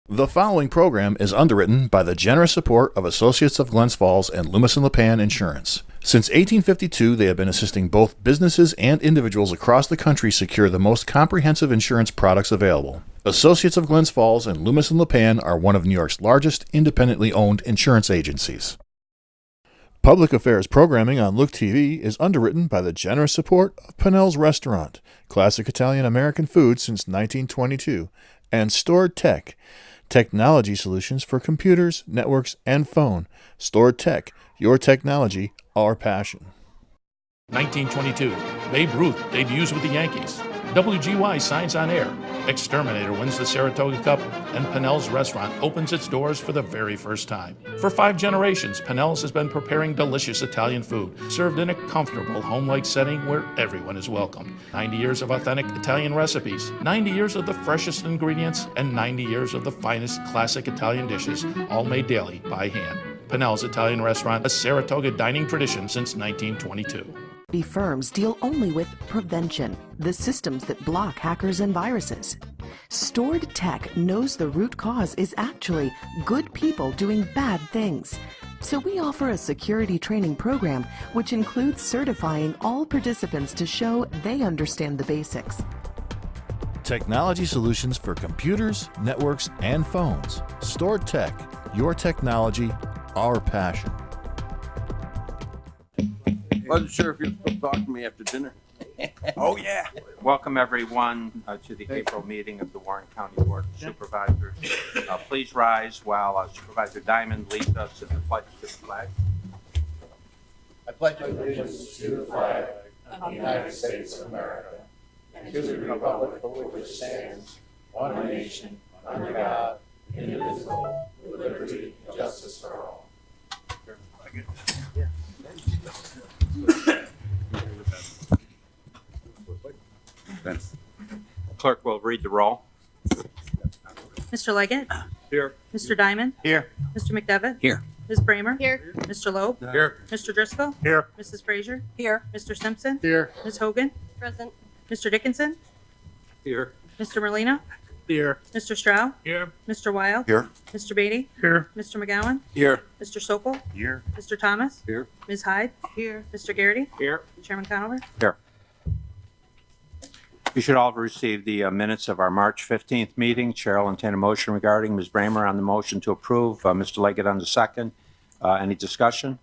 The following program is underwritten by the generous support of Associates of Glens Falls and Loomis and Lipan Insurance. Since 1852, they have been assisting both businesses and individuals across the country secure the most comprehensive insurance products available. Associates of Glens Falls and Loomis and Lipan are one of New York's largest independently owned insurance agencies. Public affairs programming on Look TV is underwritten by the generous support of Pinnell's Restaurant, classic Italian American food since 1922, and Stored Tech, technology solutions for computers, networks, and phone. Stored Tech, your technology, our passion. 1922, Babe Ruth debuts with the Yankees. WGY signs on air. Exterminator wins the Saratoga Cup, and Pinnell's Restaurant opens its doors for the very first time. For 5 generations, Pinnell's has been preparing delicious Italian food, served in a comfortable, home-like setting where everyone is welcome. 90 years of authentic Italian recipes, 90 years of the freshest ingredients, and 90 years of the finest classic Italian dishes, all made daily by hand. Pinnell's Italian Restaurant, a Saratoga dining tradition since 1922. Firms deal only with prevention, the systems that block hackers and viruses. Stored Tech knows the root cause is actually good people doing bad things. So we offer a security training program which includes certifying all participants to show they understand the basics. Technology solutions for computers, networks, and phones. Stored Tech, your technology, our passion. Wasn't sure if you'd still talk to me after dinner. Oh, yeah. Welcome, everyone, to the April meeting of the Warren County Board of Supervisors. Please rise while Supervisor Diamond leads us in the pledge to the flag. I pledge allegiance to the flag of the United States of America and to the republic for which it stands, one nation, under God, indivisible, with liberty and justice for all. Clerk will read the roll. Mr. Leggett? Here. Mr. Diamond? Here. Mr. McDevitt? Here. Ms. Bramer? Here. Mr. Loeb? Here. Mr. Driscoll? Here. Mrs. Frazier? Here. Mr. Simpson? Here. Ms. Hogan? Present. Mr. Dickinson? Here. Mr. Merlino? Here. Mr. Stroud? Here. Mr. Wild? Here. Mr. Beatty? Here. Mr. McGowan? Here. Mr. Sokol? Here. Mr. Thomas? Here. Ms. Hyde? Here. Mr. Garrity? Here. Chairman Conover? Here. You should all have received the minutes of our March 15th meeting. Chair will entertain a motion regarding Ms. Bramer on the motion to approve, Mr. Leggett on the second. Any discussion?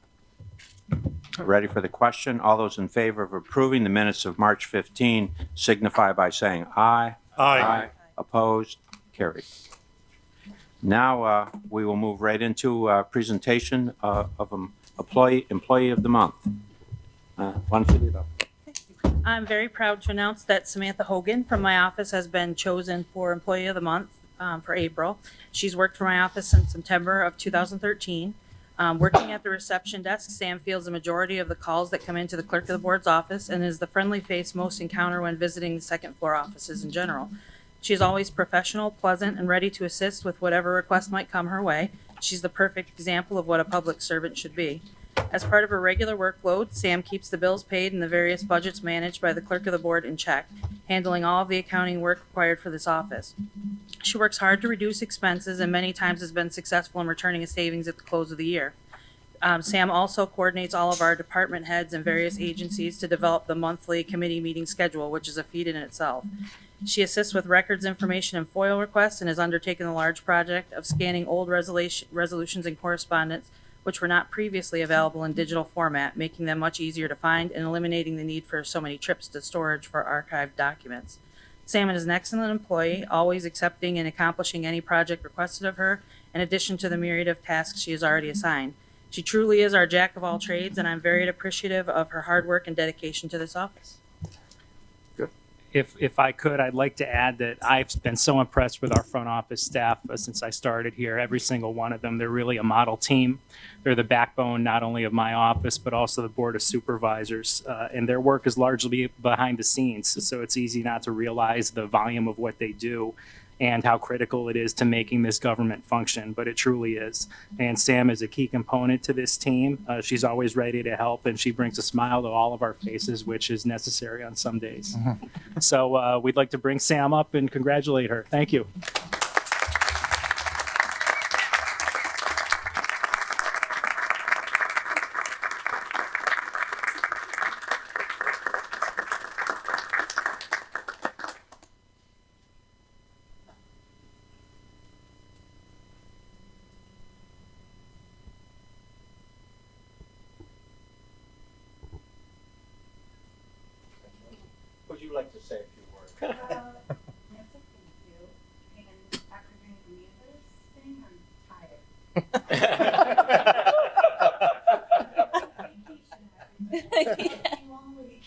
Ready for the question? All those in favor of approving the minutes of March 15 signify by saying aye. Aye. Opposed? Carried. Now we will move right into presentation of Employee of the Month. Why don't you lead up? I'm very proud to announce that Samantha Hogan from my office has been chosen for Employee of the Month for April. She's worked for my office since September of 2013. Working at the reception desk, Sam fields the majority of the calls that come into the clerk of the board's office and is the friendly face most encounter when visiting the second floor offices in general. She is always professional, pleasant, and ready to assist with whatever request might come her way. She's the perfect example of what a public servant should be. As part of her regular workload, Sam keeps the bills paid and the various budgets managed by the clerk of the board in check, handling all of the accounting work required for this office. She works hard to reduce expenses and many times has been successful in returning a savings at the close of the year. Sam also coordinates all of our department heads and various agencies to develop the monthly committee meeting schedule, which is a feat in itself. She assists with records information and FOIL requests and has undertaken the large project of scanning old resolutions and correspondence which were not previously available in digital format, making them much easier to find and eliminating the need for so many trips to storage for archived documents. Sam is an excellent employee, always accepting and accomplishing any project requested of her, in addition to the myriad of tasks she has already assigned. She truly is our jack of all trades, and I'm very appreciative of her hard work and dedication to this office. If I could, I'd like to add that I've been so impressed with our front office staff since I started here. Every single one of them, they're really a model team. They're the backbone not only of my office, but also the Board of Supervisors. And their work is largely behind the scenes, so it's easy not to realize the volume of what they do and how critical it is to making this government function, but it truly is. And Sam is a key component to this team. She's always ready to help, and she brings a smile to all of our faces, which is necessary on some days. So we'd like to bring Sam up and congratulate her. Thank you. you like to say a few words? Yes, thank you. And after doing Amanda's thing, I'm tired. Long week.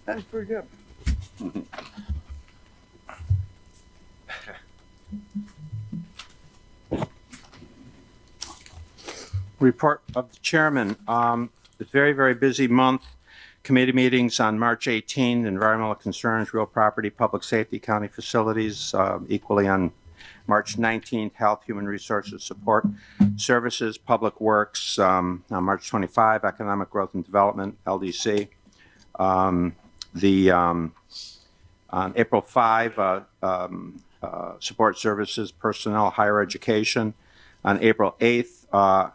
That's pretty good. Report of the chairman. It's a very, very busy month. Committee meetings on March 18, environmental concerns, real property, public safety, county facilities, equally on March 19th, health, human resources, support services, public works, on March 25, economic growth and development, LDC. On April 5, support services, personnel, higher education. On April 8th,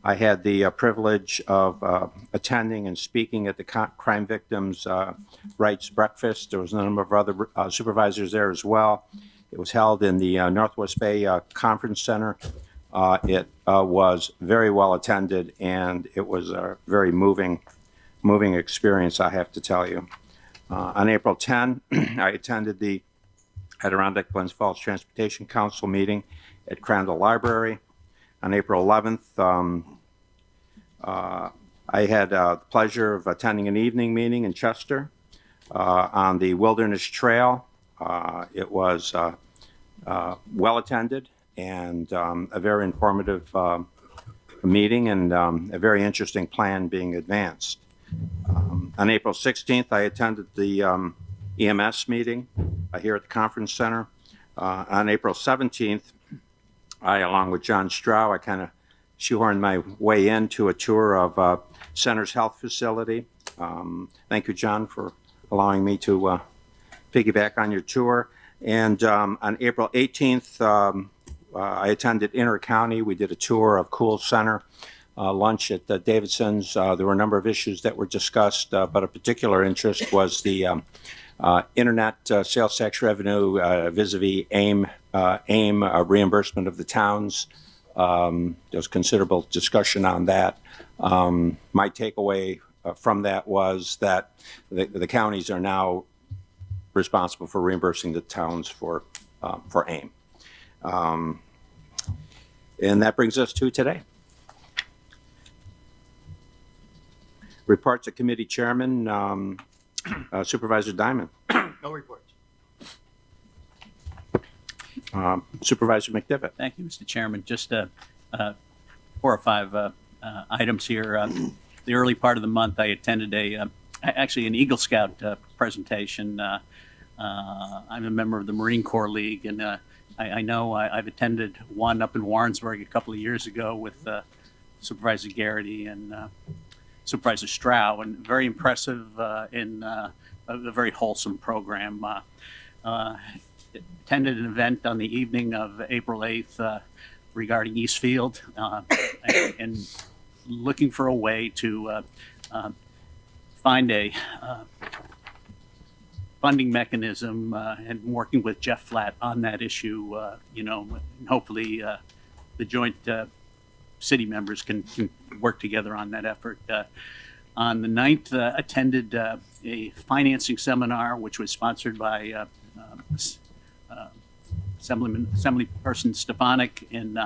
I had the privilege of attending and speaking at the Crime Victims' Rights Breakfast. There was a number of other supervisors there as well. It was held in the Northwest Bay Conference Center. It was very well attended, and it was a very moving experience, I have to tell you. On April 10, I attended the Adirondack Glens Falls Transportation Council meeting at Crandall Library. On April 11th, I had the pleasure of attending an evening meeting in Chester on the Wilderness Trail. It was well attended and a very informative meeting and a very interesting plan being advanced. On April 16th, I attended the EMS meeting here at the Conference Center. On April 17th, I, along with John Strow, I kind of shoehorned my way into a tour of Center's Health Facility. Thank you, John, for allowing me to piggyback on your tour. And on April 18th, I attended Inter-County. We did a tour of Cool Center, lunch at Davidson's. There were a number of issues that were discussed, but of particular interest was the internet sales tax revenue vis-a-vis AIM reimbursement of the towns. There was considerable discussion on that. My takeaway from that was that the counties are now responsible for reimbursing the towns for AIM. And that brings us to today. Reports of committee chairman, Supervisor Diamond. No reports. Supervisor McDivitt. Thank you, Mr. Chairman. Just 4 or 5 items here. The early part of the month, I attended actually an Eagle Scout presentation. I'm a member of the Marine Corps League, and I know I've attended one up in Warrensburg a couple of years ago with Supervisor Garrity and Supervisor Strow, and very impressive in a very wholesome program. Attended an event on the evening of April 8th regarding Eastfield and looking for a way to find a funding mechanism and working with Jeff Flatt on that issue, and hopefully the joint city members can work together on that effort. On the 9th, attended a financing seminar, which was sponsored by Assemblyperson Stefanik and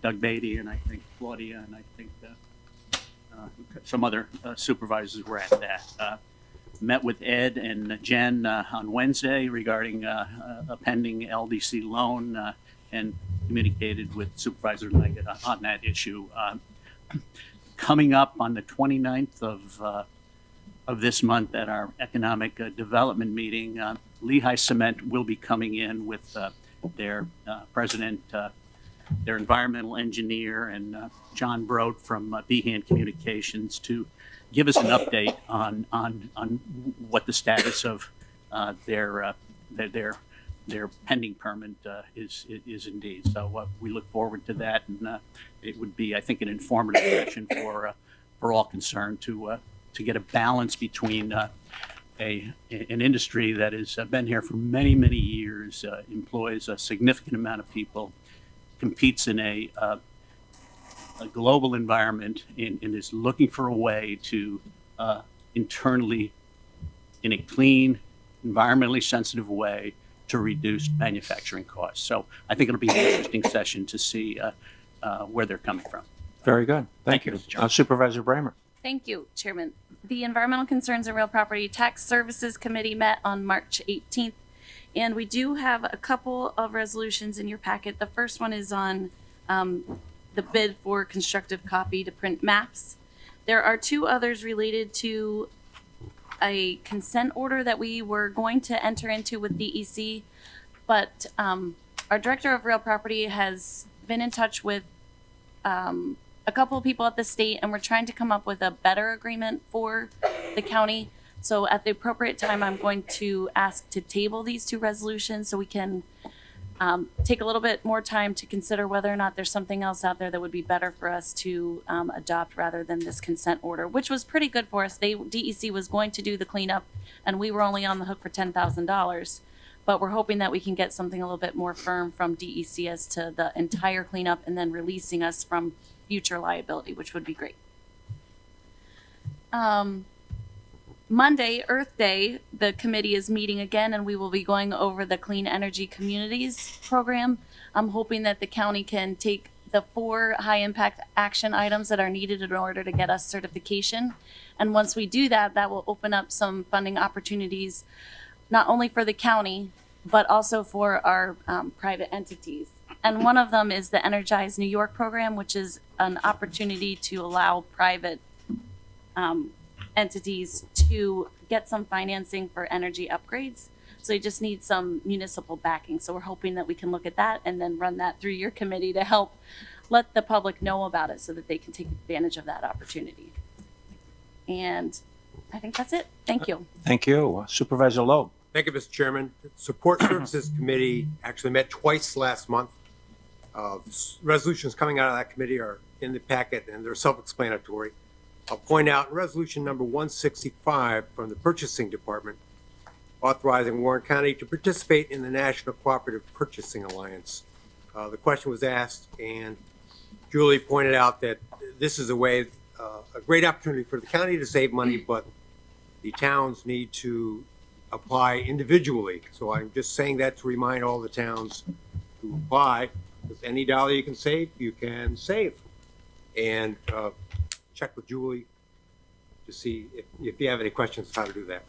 Doug Beatty, and I think Claudia, and I think some other supervisors were at that. Met with Ed and Jen on Wednesday regarding a pending LDC loan and communicated with Supervisor Leggett on that issue. Coming up on the 29th of this month at our economic development meeting, Lehigh Cement will be coming in with their president, their environmental engineer, and John Broad from Behan Communications to give us an update on what the status of their pending permit is indeed. So we look forward to that, and it would be, I think, an informative session for all concerned to get a balance between an industry that has been here for many, many years, employs a significant amount of people, competes in a global environment, and is looking for a way to internally, in a clean, environmentally sensitive way, to reduce manufacturing costs. So I think it'll be an interesting session to see where they're coming from. Very good. Thank you. Mr. Chairman. Supervisor Bramer. Thank you, Chairman. The Environmental Concerns and Real Property Tax Services Committee met on March 18th, and we do have a couple of resolutions in your packet. The first one is on the bid for constructive copy to print maps. There are two others related to a consent order that we were going to enter into with DEC, but our Director of Real Property has been in touch with a couple of people at the state, and we're trying to come up with a better agreement for the county. So at the appropriate time, I'm going to ask to table these two resolutions so we can take a little bit more time to consider whether or not there's something else out there that would be better for us to adopt rather than this consent order, which was pretty good for us. DEC was going to do the cleanup, and we were only on the hook for $10,000. But we're hoping that we can get something a little bit more firm from DEC as to the entire cleanup and then releasing us from future liability, which would be great. Monday, Earth Day, the committee is meeting again, and we will be going over the Clean Energy Communities program. I'm hoping that the county can take the 4 high-impact action items that are needed in order to get us certification. And once we do that, that will open up some funding opportunities, not only for the county, but also for our private entities. And one of them is the Energize New York program, which is an opportunity to allow private entities to get some financing for energy upgrades. So you just need some municipal backing. So we're hoping that we can look at that and then run that through your committee to help let the public know about it so that they can take advantage of that opportunity. And I think that's it. Thank you. Thank you. Supervisor Loeb. Thank you, Mr. Chairman. Support Services Committee actually met twice last month. Resolutions coming out of that committee are in the packet, and they're self-explanatory. I'll point out resolution number 165 from the Purchasing Department, authorizing Warren County to participate in the National Cooperative Purchasing Alliance. The question was asked, and Julie pointed out that this is a way, a great opportunity for the county to save money, but the towns need to apply individually. So I'm just saying that to remind all the towns to apply. With any dollar you can save, you can save. And check with Julie to see if you have any questions how to do that.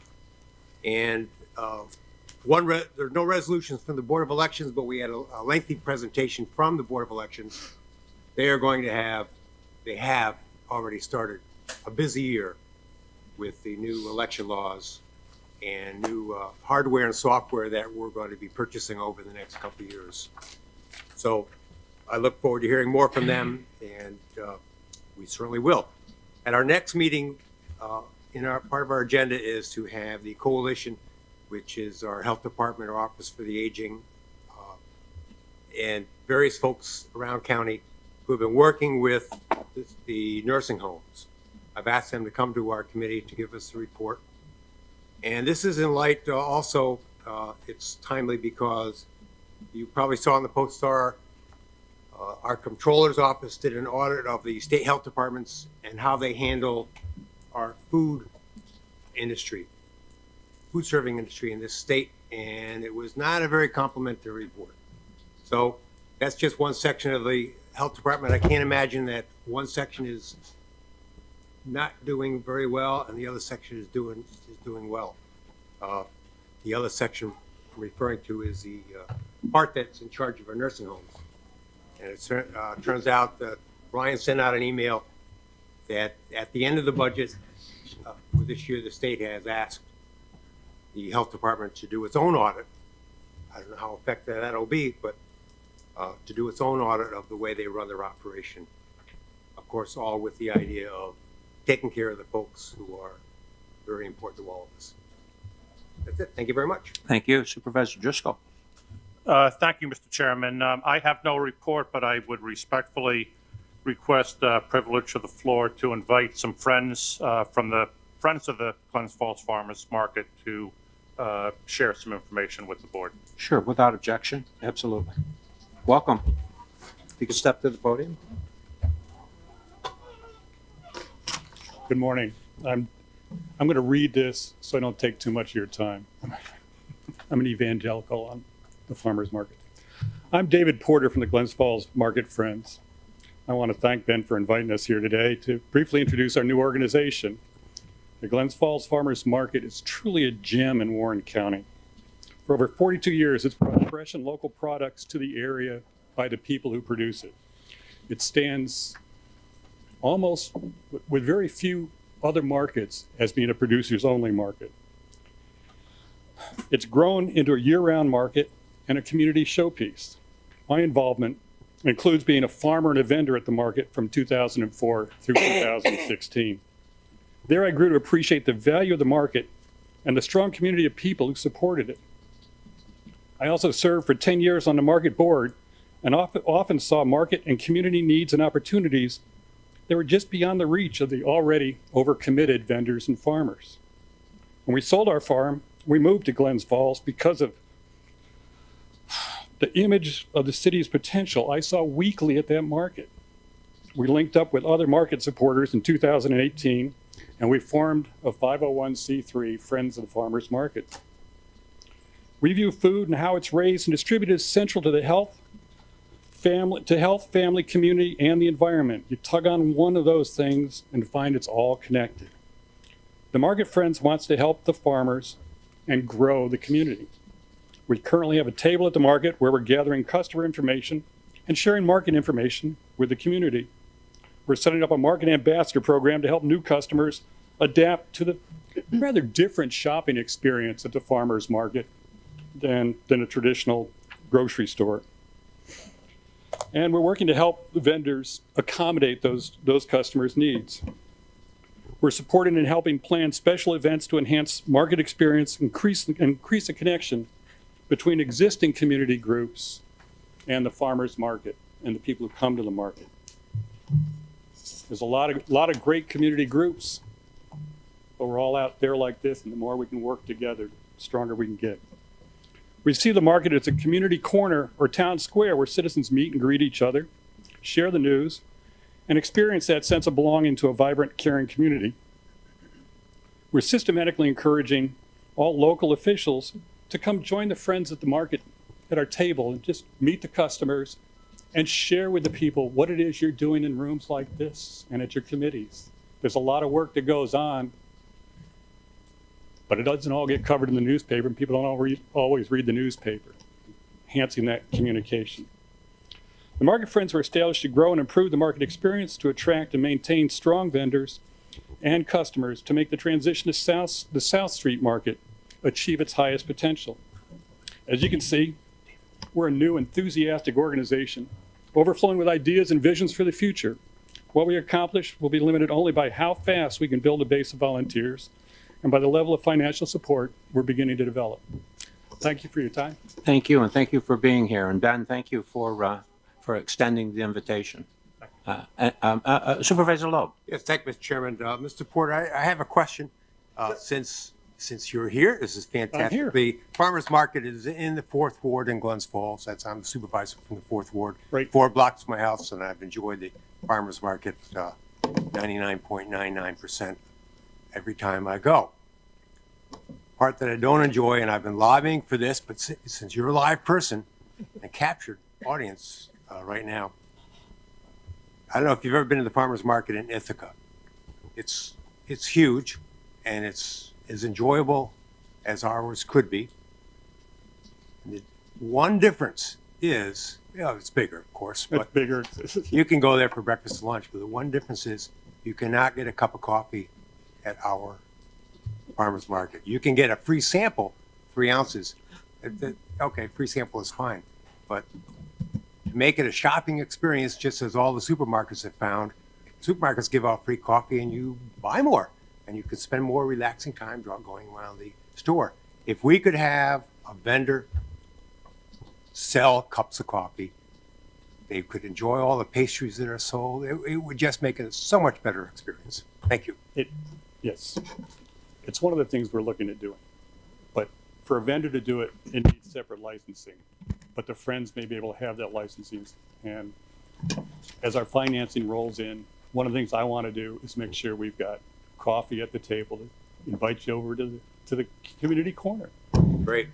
And there are no resolutions from the Board of Elections, but we had a lengthy presentation from the Board of Elections. They have already started a busy year with the new election laws and new hardware and software that we're going to be purchasing over the next couple of years. So I look forward to hearing more from them, and we certainly will. At our next meeting, part of our agenda is to have the coalition, which is our health department, our office for the aging, and various folks around county who have been working with the nursing homes. I've asked them to come to our committee to give us a report. And this is in light also, it's timely because you probably saw in the Post-Star, our controller's office did an audit of the state health departments and how they handle our food serving industry in this state, and it was not a very complimentary report. So that's just one section of the health department. I can't imagine that one section is not doing very well and the other section is doing well. The other section I'm referring to is the part that's in charge of our nursing homes. And it turns out that Ryan sent out an email that at the end of the budget for this year, the state has asked the health department to do its own audit. I don't know how effective that'll be, but to do its own audit of the way they run their operation. Of course, all with the idea of taking care of the folks who are very important to all of us. That's it. Thank you very much. Thank you. Supervisor Driscoll. Thank you, Mr. Chairman. I have no report, but I would respectfully request privilege of the floor to invite some friends from Friends of the Glens Falls Farmers Market to share some information with the board. Sure, without objection, absolutely. Welcome. If you could step to the podium. Good morning. I'm going to read this so I don't take too much of your time. I'm an evangelical on the farmers market. I'm David Porter from the Glens Falls Market Friends. I want to thank Ben for inviting us here today to briefly introduce our new organization. The Glens Falls Farmers Market is truly a gem in Warren County. For over 42 years, it's brought fresh and local products to the area by the people who produce it. It stands almost with very few other markets as being a producers only market. It's grown into a year-round market and a community showpiece. My involvement includes being a farmer and a vendor at the market from 2004 through 2016. There I grew to appreciate the value of the market and the strong community of people who supported it. I also served for 10 years on the market board and often saw market and community needs and opportunities that were just beyond the reach of the already overcommitted vendors and farmers. When we sold our farm, we moved to Glens Falls because of the image of the city's potential I saw weekly at that market. We linked up with other market supporters in 2018, and we formed a 501c3 Friends of the Farmers Market. We view food and how it's raised and distributed as central to the health, family, community, and the environment. You tug on one of those things and find it's all connected. The Market Friends wants to help the farmers and grow the community. We currently have a table at the market where we're gathering customer information and sharing market information with the community. We're setting up a market ambassador program to help new customers adapt to the rather different shopping experience at the farmers market than a traditional grocery store. And we're working to help the vendors accommodate those customers' needs. We're supporting and helping plan special events to enhance market experience, increase the connection between existing community groups and the farmers market and the people who come to the market. There's a lot of great community groups, but we're all out there like this, and the more we can work together, the stronger we can get. We see the market as a community corner or town square where citizens meet and greet each other, share the news, and experience that sense of belonging to a vibrant, caring community. We're systematically encouraging all local officials to come join the friends at the market at our table and just meet the customers and share with the people what it is you're doing in rooms like this and at your committees. There's a lot of work that goes on, but it doesn't all get covered in the newspaper, and people don't always read the newspaper, enhancing that communication. The Market Friends were established to grow and improve the market experience, to attract and maintain strong vendors and customers, to make the transition to the South Street market achieve its highest potential. As you can see, we're a new, enthusiastic organization, overflowing with ideas and visions for the future. What we accomplish will be limited only by how fast we can build a base of volunteers and by the level of financial support we're beginning to develop. Thank you for your time. Thank you, and thank you for being here. And Ben, thank you for extending the invitation. Supervisor Loeb. Yes, thank you, Mr. Chairman. Mr. Porter, I have a question. Since you're here, this is fantastic. I'm here. The farmers market is in the 4th Ward in Glens Falls. I'm the supervisor from the 4th Ward. Right. 4 blocks from my house, and I've enjoyed the farmers market 99.99% every time I go. Part that I don't enjoy, and I've been lobbying for this, but since you're a live person and captured audience right now, I don't know if you've ever been to the farmers market in Ithaca. It's huge, and it's as enjoyable as ours could be. And the one difference is, it's bigger, of course, but It's bigger. you can go there for breakfast and lunch, but the one difference is you cannot get a cup of coffee at our farmers market. You can get a free sample, 3 ounces. Okay, free sample is fine, but to make it a shopping experience, just as all the supermarkets have found, supermarkets give out free coffee and you buy more, and you could spend more relaxing time going around the store. If we could have a vendor sell cups of coffee, they could enjoy all the pastries that are sold. It would just make it a so much better experience. Thank you. Yes. It's one of the things we're looking at doing. But for a vendor to do it, it needs separate licensing. But the Friends may be able to have that licensing. And as our financing rolls in, one of the things I want to do is make sure we've got coffee at the table to invite you over to the community corner. Great.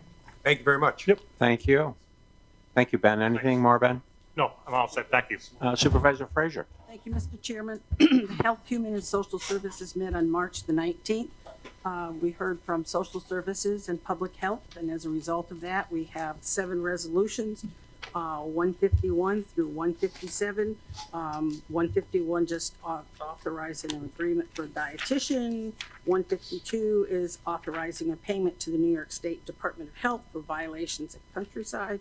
Thank you very much. Yep. Thank you. Thank you, Ben. Anything more, Ben? No, I'm all set. Thank you. Supervisor Frazier. Thank you, Mr. Chairman. The Health, Human, and Social Services met on March the 19th. We heard from Social Services and Public Health, and as a result of that, we have 7 resolutions, 151 through 157. 151 just authorizing an agreement for a dietitian. 152 is authorizing a payment to the New York State Department of Health for violations at Countryside.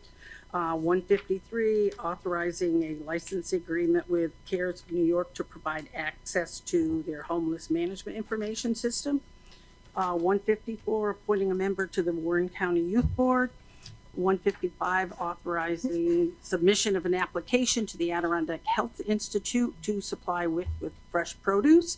153, authorizing a license agreement with CARES of New York to provide access to their homeless management information system. 154, appointing a member to the Warren County Youth Board. 155, authorizing submission of an application to the Adirondack Health Institute to supply with fresh produce.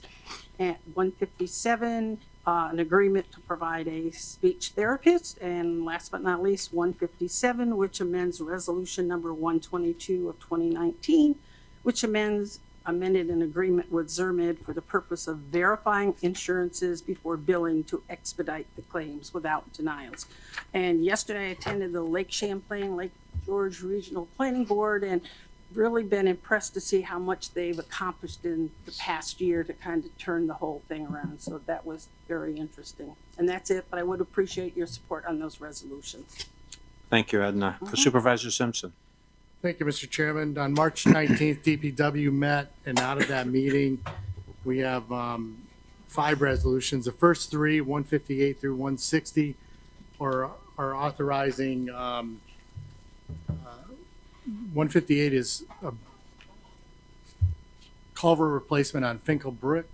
At 157, an agreement to provide a speech therapist. And last but not least, 157, which amends resolution number 122 of 2019, which amended an agreement with Zermed for the purpose of verifying insurances before billing to expedite the claims without denials. And yesterday I attended the Lake Champlain, Lake George Regional Planning Board, and really been impressed to see how much they've accomplished in the past year to kind of turn the whole thing around. So that was very interesting. And that's it, but I would appreciate your support on those resolutions. Thank you, Edna. Supervisor Simpson. Thank you, Mr. Chairman. On March 19th, DPW met, and out of that meeting, we have 5 resolutions. The first 3, 158 through 160, are authorizing 158 is a culvert replacement on Finkel Brook.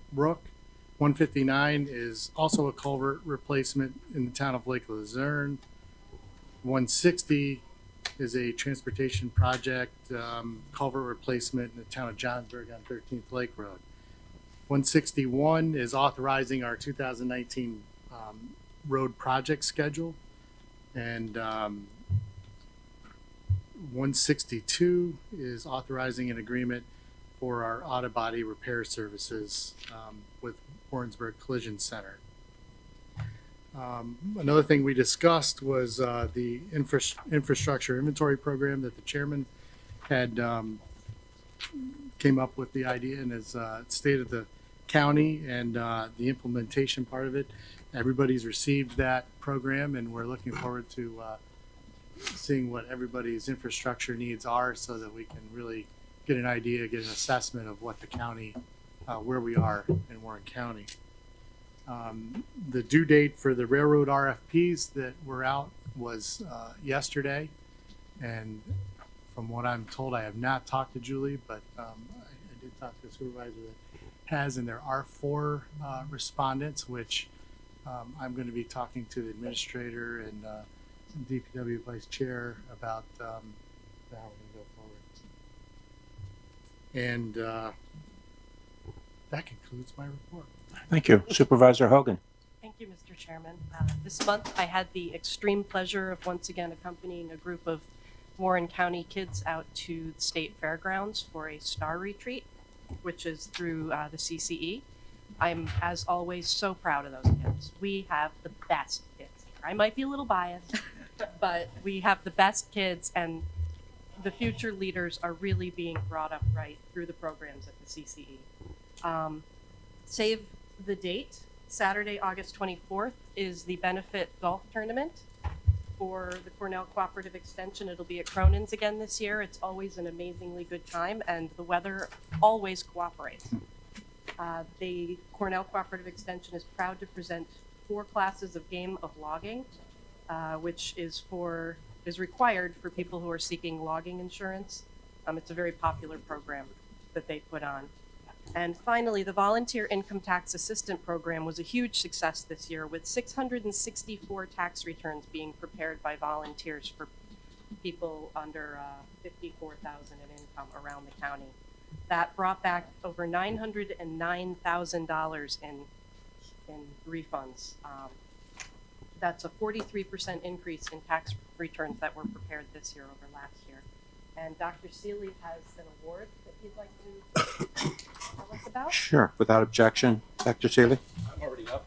159 is also a culvert replacement in the town of Lake Luzerne. 160 is a transportation project culvert replacement in the town of Johnsburg on 13th Lake Road. 161 is authorizing our 2019 road project schedule. And 162 is authorizing an agreement for our auto body repair services with Warrensburg Collision Center. Another thing we discussed was the infrastructure inventory program that the chairman had came up with the idea and has stated the county and the implementation part of it. Everybody's received that program, and we're looking forward to seeing what everybody's infrastructure needs are so that we can really get an idea, get an assessment of what the county, where we are in Warren County. The due date for the railroad RFPs that were out was yesterday, and from what I'm told, I have not talked to Julie, but I did talk to a supervisor that has, and there are 4 respondents, which I'm going to be talking to the administrator and DPW vice chair about how we're going to go forward. And that concludes my report. Thank you. Supervisor Hogan. Thank you, Mr. Chairman. This month, I had the extreme pleasure of once again accompanying a group of Warren County kids out to the state fairgrounds for a star retreat, which is through the CCE. I'm, as always, so proud of those kids. We have the best kids here. I might be a little biased, but we have the best kids, and the future leaders are really being brought up right through the programs at the CCE. Save the date, Saturday, August 24th, is the benefit golf tournament for the Cornell Cooperative Extension. It'll be at Cronin's again this year. It's always an amazingly good time, and the weather always cooperates. The Cornell Cooperative Extension is proud to present 4 classes of game of logging, which is required for people who are seeking logging insurance. It's a very popular program that they put on. And finally, the Volunteer Income Tax Assistant Program was a huge success this year, with 664 tax returns being prepared by volunteers for people under $54,000 in income around the county. That brought back over $909,000 in in refunds. That's a 43% increase in tax returns that were prepared this year over last year. And Dr. Seeley has an award that he'd like to tell us about. Sure, without objection, Dr. Seeley. I'm already up.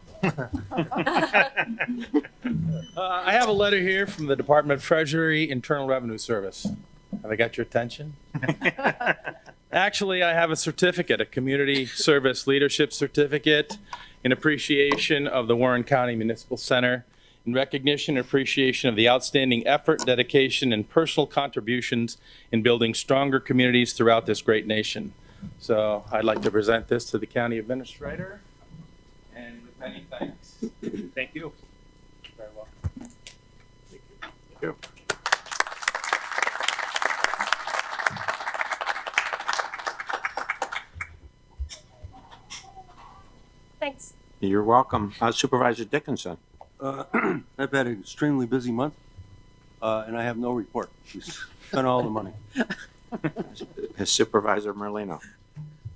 I have a letter here from the Department of Treasury, Internal Revenue Service. Have I got your attention? Actually, I have a certificate, a Community Service Leadership Certificate in appreciation of the Warren County Municipal Center, in recognition and appreciation of the outstanding effort, dedication, and personal contributions in building stronger communities throughout this great nation. So I'd like to present this to the County Administrator, and with many thanks. Thank you. Very well. Thank you. Thanks. You're welcome. Supervisor Dickinson. I've had an extremely busy month, and I have no report. We spent all the money. Supervisor Merlino.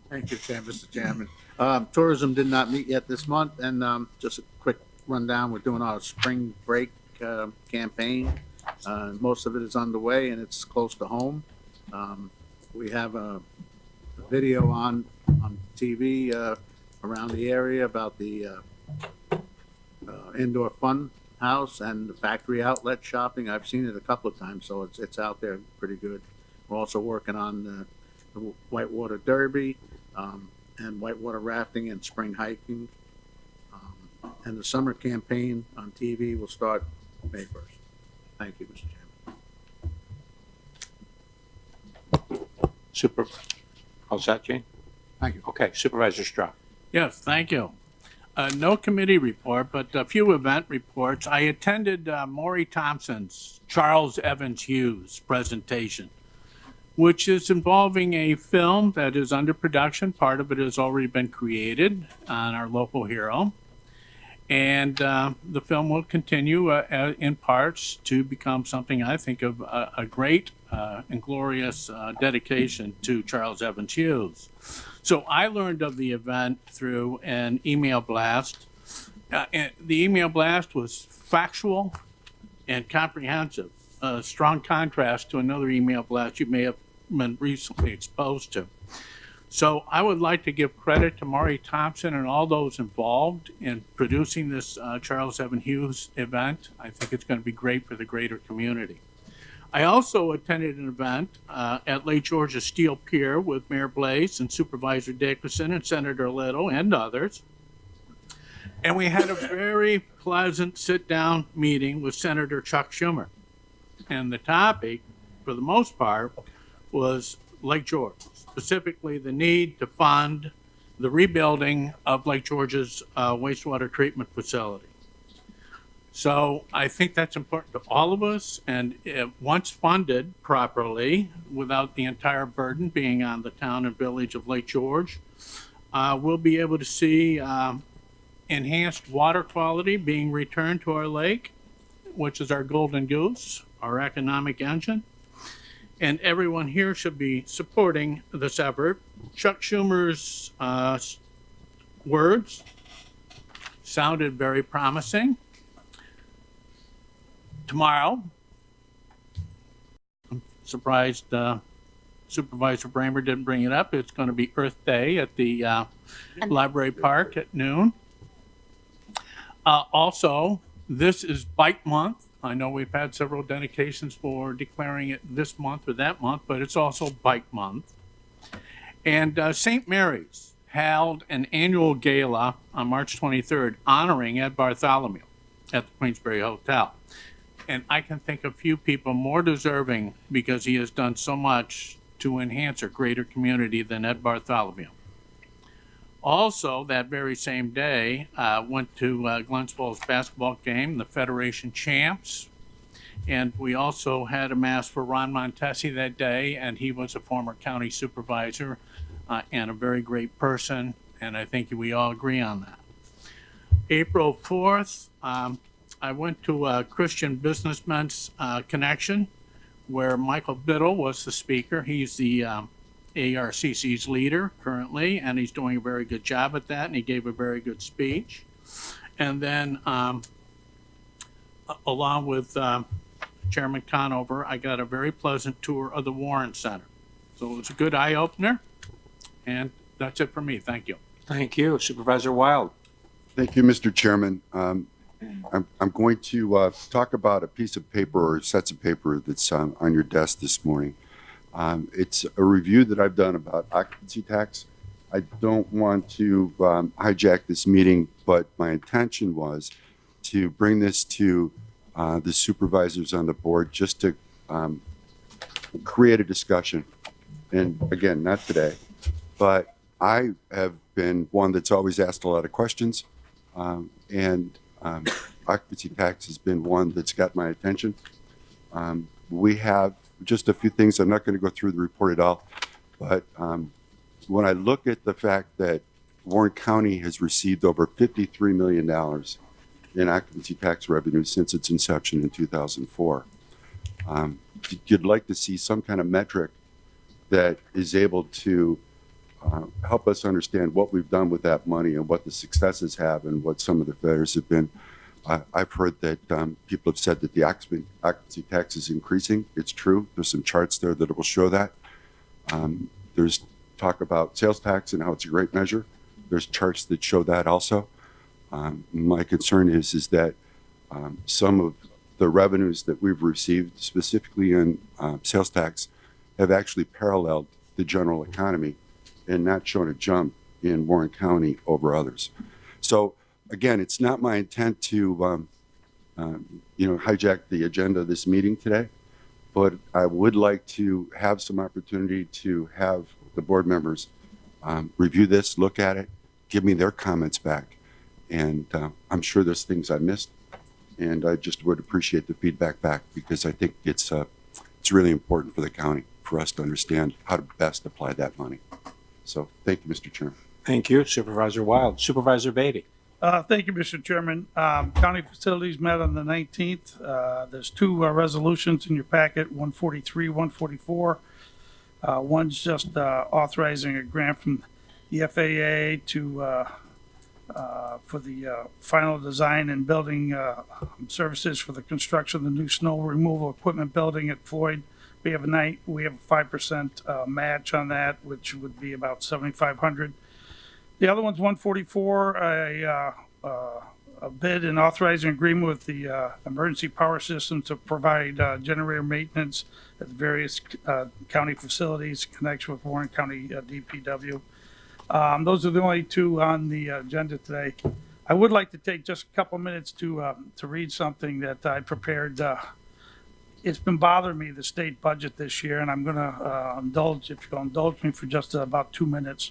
Thank you, Mr. Chairman. Tourism did not meet yet this month, and just a quick rundown, we're doing our spring break campaign. Most of it is underway, and it's close to home. We have a video on TV around the area about the indoor fun house and the factory outlet shopping. I've seen it a couple of times, so it's out there pretty good. We're also working on the whitewater derby and whitewater rafting and spring hiking. And the summer campaign on TV will start May 1st. Thank you, Mr. Chairman. How's that, Gene? Thank you. Okay, Supervisor Straw. Yes, thank you. No committee report, but a few event reports. I attended Maury Thompson's Charles Evans Hughes presentation, which is involving a film that is under production. Part of it has already been created on our local hero. And the film will continue in parts to become something I think of a great and glorious dedication to Charles Evans Hughes. So I learned of the event through an email blast. And the email blast was factual and comprehensive, a strong contrast to another email blast you may have been recently exposed to. So I would like to give credit to Maury Thompson and all those involved in producing this Charles Evans Hughes event. I think it's going to be great for the greater community. I also attended an event at Lake Georgia Steel Pier with Mayor Blaze and Supervisor Dickinson and Senator Little and others. And we had a very pleasant sit-down meeting with Senator Chuck Schumer. And the topic, for the most part, was Lake George, specifically the need to fund the rebuilding of Lake George's wastewater treatment facility. So I think that's important to all of us, and once funded properly, without the entire burden being on the town and village of Lake George, we'll be able to see enhanced water quality being returned to our lake, which is our golden goose, our economic engine. And everyone here should be supporting this effort. Chuck Schumer's words sounded very promising. Tomorrow, I'm surprised Supervisor Bramer didn't bring it up. It's going to be Earth Day at the Library Park at noon. Also, this is Bike Month. I know we've had several dedications for declaring it this month or that month, but it's also Bike Month. And St. Mary's held an annual gala on March 23rd honoring Ed Bartholomew at the Queensbury Hotel. And I can think of few people more deserving because he has done so much to enhance our greater community than Ed Bartholomew. Also, that very same day, went to Glens Falls basketball game, the Federation champs. And we also had a mass for Ron Montesi that day, and he was a former county supervisor and a very great person, and I think we all agree on that. April 4th, I went to a Christian Businessmen's Connection, where Michael Biddle was the speaker. He's the ARCC's leader currently, and he's doing a very good job at that, and he gave a very good speech. And then, along with Chairman Conover, I got a very pleasant tour of the Warren Center. So it was a good eye-opener, and that's it for me. Thank you. Thank you. Supervisor Wild. Thank you, Mr. Chairman. I'm going to talk about a piece of paper or sets of paper that's on your desk this morning. It's a review that I've done about occupancy tax. I don't want to hijack this meeting, but my intention was to bring this to the supervisors on the board just to create a discussion. And again, not today, but I have been one that's always asked a lot of questions. Occupancy tax has been one that's got my attention. We have just a few things. I'm not going to go through the report at all, but when I look at the fact that Warren County has received over $53 million in occupancy tax revenue since its inception in 2004, you'd like to see some kind of metric that is able to help us understand what we've done with that money and what the successes have and what some of the failures have been. I've heard that people have said that the occupancy tax is increasing. It's true. There's some charts there that will show that. There's talk about sales tax and how it's a great measure. There's charts that show that also. My concern is that some of the revenues that we've received, specifically in sales tax, have actually paralleled the general economy and not shown a jump in Warren County over others. So again, it's not my intent to hijack the agenda of this meeting today, but I would like to have some opportunity to have the board members review this, look at it, give me their comments back. And I'm sure there's things I missed, and I just would appreciate the feedback back, because I think it's really important for the county for us to understand how to best apply that money. So thank you, Mr. Chairman. Thank you, Supervisor Wild. Supervisor Beatty. Thank you, Mr. Chairman. County facilities met on the 19th. There's two resolutions in your packet, 143, 144. One's just authorizing a grant from the FAA to for the final design and building services for the construction of the new snow removal equipment building at Floyd. We have a 5% match on that, which would be about $7,500. The other one's 144, a bid and authorizing agreement with the emergency power system to provide generator maintenance at various county facilities in connection with Warren County DPW. Those are the only two on the agenda today. I would like to take just a couple minutes to read something that I prepared. It's been bothering me, the state budget this year, and I'm going to indulge, if you'll indulge me for just about 2 minutes.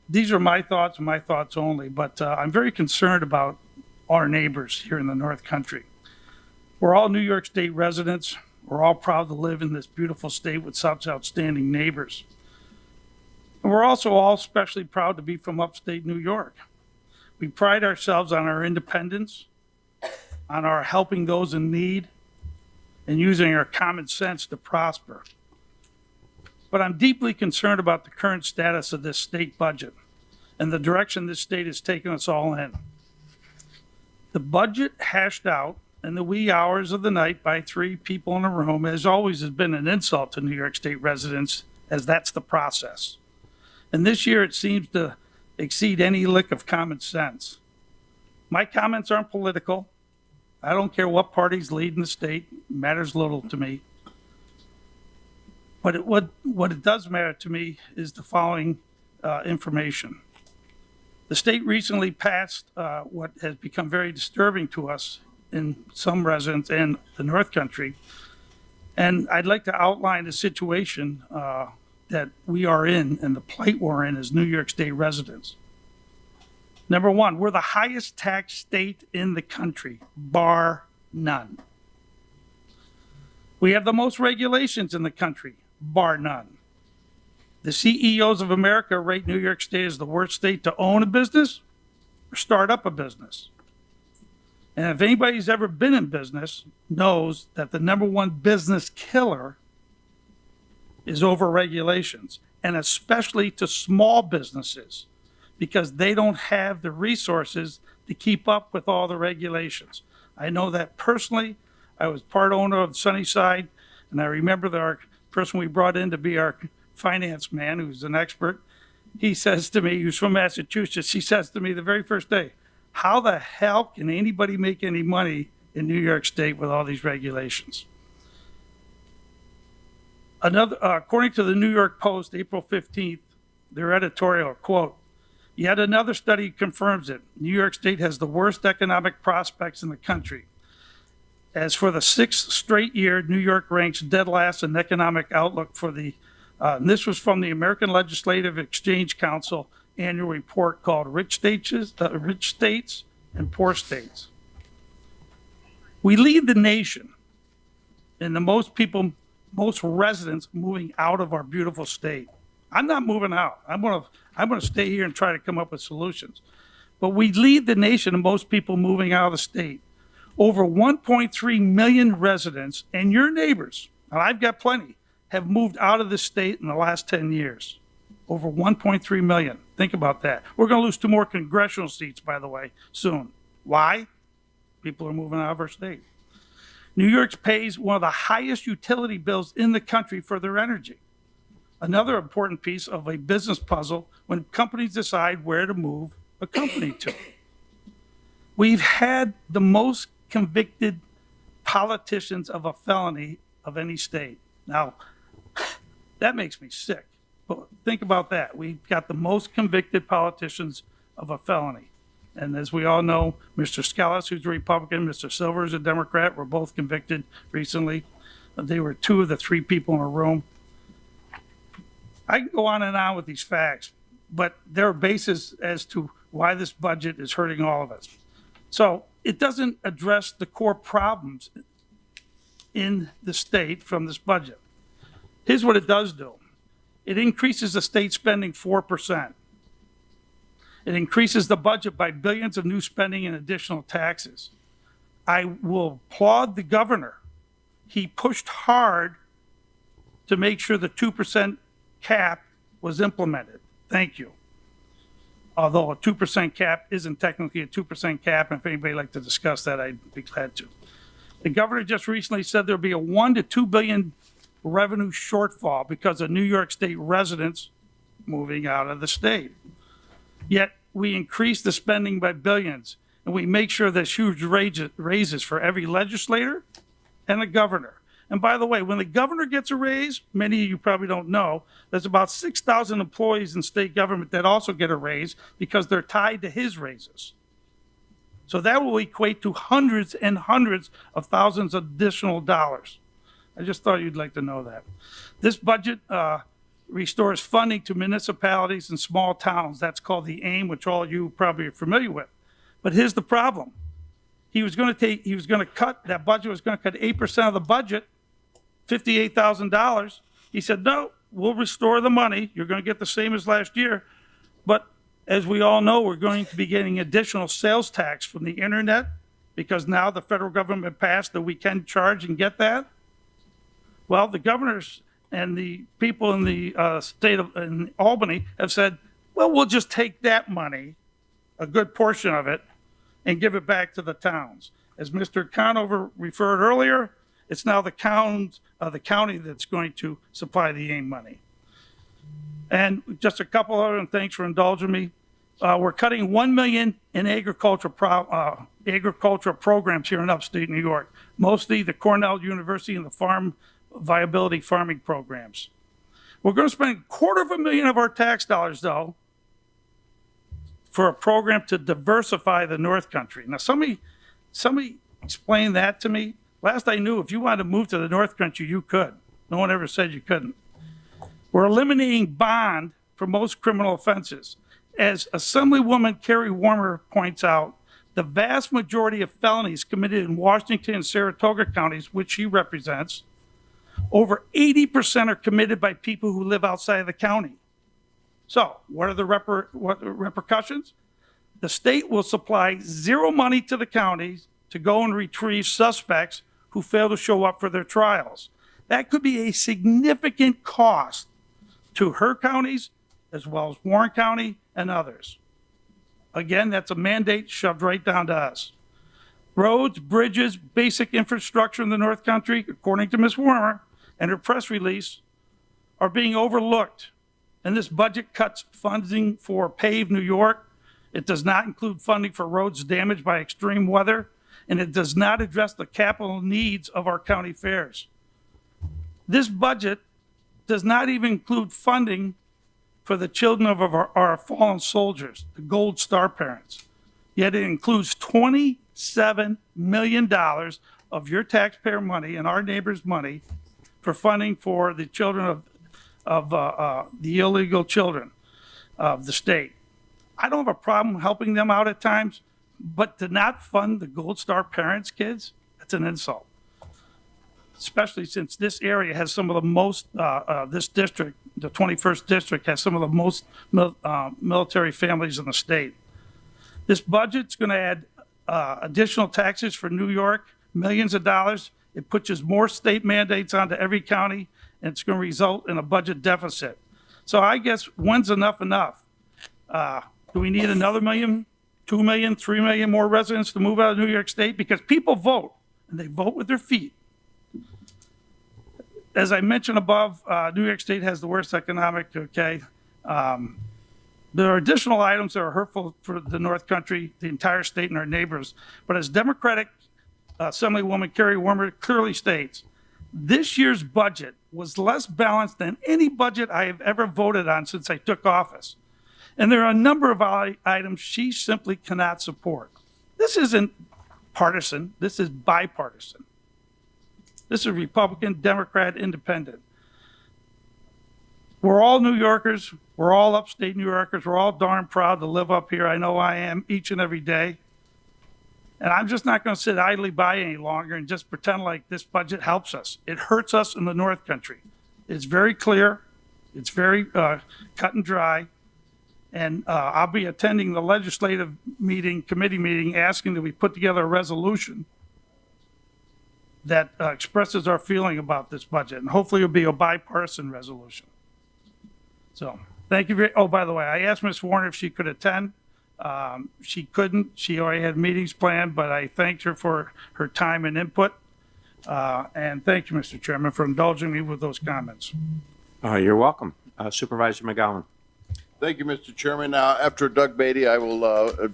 These are my thoughts and my thoughts only, but I'm very concerned about our neighbors here in the North Country. We're all New York State residents. We're all proud to live in this beautiful state with such outstanding neighbors. And we're also all especially proud to be from upstate New York. We pride ourselves on our independence, on our helping those in need, and using our common sense to prosper. But I'm deeply concerned about the current status of this state budget and the direction this state has taken us all in. The budget hashed out in the wee hours of the night by 3 people in a room has always been an insult to New York State residents, as that's the process. And this year it seems to exceed any lick of common sense. My comments aren't political. I don't care what parties lead in the state. It matters little to me. But what it does matter to me is the following information. The state recently passed what has become very disturbing to us in some residents in the North Country. And I'd like to outline the situation that we are in and the plight we're in as New York State residents. Number one, we're the highest tax state in the country, bar none. We have the most regulations in the country, bar none. The CEOs of America rate New York State as the worst state to own a business or start up a business. And if anybody's ever been in business knows that the number one business killer is over regulations, and especially to small businesses. because they don't have the resources to keep up with all the regulations. I know that personally. I was part owner of Sunnyside, and I remember that our person we brought in to be our finance man, who's an expert, he says to me, he was from Massachusetts, he says to me the very first day, how the hell can anybody make any money in New York State with all these regulations? According to the New York Post, April 15th, their editorial, quote, yet another study confirms it. New York State has the worst economic prospects in the country. As for the sixth straight year, New York ranks dead last in economic outlook for the, and this was from the American Legislative Exchange Council annual report called Rich States and Poor States. We lead the nation in the most residents moving out of our beautiful state. I'm not moving out. I'm gonna stay here and try to come up with solutions. But we lead the nation in most people moving out of the state. Over 1.3 million residents and your neighbors, and I've got plenty, have moved out of the state in the last 10 years. Over 1.3 million. Think about that. We're going to lose 2 more congressional seats, by the way, soon. Why? People are moving out of our state. New York pays one of the highest utility bills in the country for their energy. Another important piece of a business puzzle when companies decide where to move a company to. We've had the most convicted politicians of a felony of any state. Now, that makes me sick. But think about that. We've got the most convicted politicians of a felony. And as we all know, Mr. Scalise, who's a Republican, Mr. Silver is a Democrat, were both convicted recently. They were 2 of the 3 people in a room. I can go on and on with these facts, but there are bases as to why this budget is hurting all of us. So it doesn't address the core problems in the state from this budget. Here's what it does do. It increases the state spending 4%. It increases the budget by billions of new spending and additional taxes. I will applaud the governor. He pushed hard to make sure the 2% cap was implemented. Thank you. Although a 2% cap isn't technically a 2% cap, and if anybody would like to discuss that, I'd be glad to. The governor just recently said there'll be a $1 to $2 billion revenue shortfall because of New York State residents moving out of the state. Yet we increase the spending by billions, and we make sure there's huge raises for every legislator and the governor. And by the way, when the governor gets a raise, many of you probably don't know, there's about 6,000 employees in state government that also get a raise because they're tied to his raises. So that will equate to hundreds and hundreds of thousands of additional dollars. I just thought you'd like to know that. This budget restores funding to municipalities and small towns. That's called the AIM, which all of you probably are familiar with. But here's the problem. That budget was going to cut 8% of the budget, $58,000. He said, no, we'll restore the money. You're going to get the same as last year. But as we all know, we're going to be getting additional sales tax from the internet because now the federal government passed that we can charge and get that. Well, the governors and the people in the state of in Albany have said, well, we'll just take that money, a good portion of it, and give it back to the towns. As Mr. Conover referred earlier, it's now the county that's going to supply the AIM money. And just a couple other, and thanks for indulging me. We're cutting $1 million in agricultural programs here in upstate New York, mostly the Cornell University and the farm viability farming programs. We're going to spend $250,000 of our tax dollars, though, for a program to diversify the North Country. Now, somebody explain that to me. Last I knew, if you wanted to move to the North Country, you could. No one ever said you couldn't. We're eliminating bond for most criminal offenses. As Assemblywoman Carrie points out, the vast majority of felonies committed in Washington and Saratoga counties, which she represents, over 80% are committed by people who live outside of the county. So what are the repercussions? The state will supply zero money to the counties to go and retrieve suspects who fail to show up for their trials. That could be a significant cost to her counties as well as Warren County and others. Again, that's a mandate shoved right down to us. Roads, bridges, basic infrastructure in the North Country, according to Ms. Warmer and her press release, are being overlooked. And this budget cuts funding for Pave New York. It does not include funding for roads damaged by extreme weather, and it does not address the capital needs of our county fairs. This budget does not even include funding for the children of our fallen soldiers, the Gold Star parents. Yet it includes $27 million of your taxpayer money and our neighbors' money for funding for the children of the illegal children of the state. I don't have a problem helping them out at times, but to not fund the Gold Star parents' kids, that's an insult. Especially since this area has some of the most, this district, the 21st district, has some of the most military families in the state. This budget's going to add additional taxes for New York, millions of dollars. It pushes more state mandates onto every county, and it's going to result in a budget deficit. So I guess when's enough? Do we need another million, 2 million, 3 million more residents to move out of New York State? Because people vote, and they vote with their feet. As I mentioned above, New York State has the worst economic, okay? There are additional items that are hurtful for the North Country, the entire state, and our neighbors. But as Democratic Assemblywoman Carrie Warmer clearly states, this year's budget was less balanced than any budget I have ever voted on since I took office. And there are a number of items she simply cannot support. This isn't partisan, this is bipartisan. This is Republican, Democrat, Independent. We're all New Yorkers. We're all upstate New Yorkers. We're all darn proud to live up here. I know I am each and every day. And I'm just not going to sit idly by any longer and just pretend like this budget helps us. It hurts us in the North Country. It's very clear. It's very cut and dry. And I'll be attending the legislative meeting, committee meeting, asking that we put together a resolution that expresses our feeling about this budget. And hopefully it'll be a bipartisan resolution. So thank you. Oh, by the way, I asked Ms. Warner if she could attend. She couldn't. She already had meetings planned, but I thanked her for her time and input. And thank you, Mr. Chairman, for indulging me with those comments. You're welcome. Supervisor McGowan. Thank you, Mr. Chairman. After Doug Beatty, I will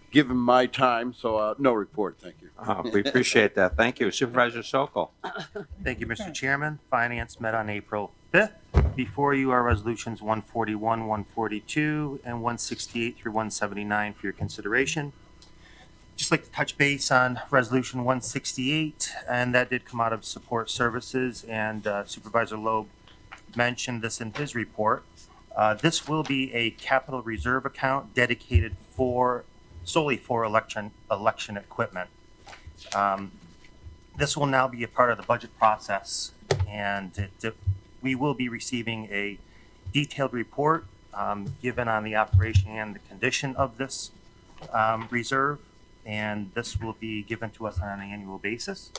give him my time, so no report. Thank you. We appreciate that. Thank you. Supervisor Sokol. Thank you, Mr. Chairman. Finance met on April 5th. Before you are resolutions 141, 142, and 168 through 179 for your consideration. Just like to touch base on resolution 168, and that did come out of support services, and Supervisor Loeb mentioned this in his report. This will be a capital reserve account dedicated solely for election equipment. This will now be a part of the budget process, and we will be receiving a detailed report given on the operation and the condition of this reserve, and this will be given to us on an annual basis.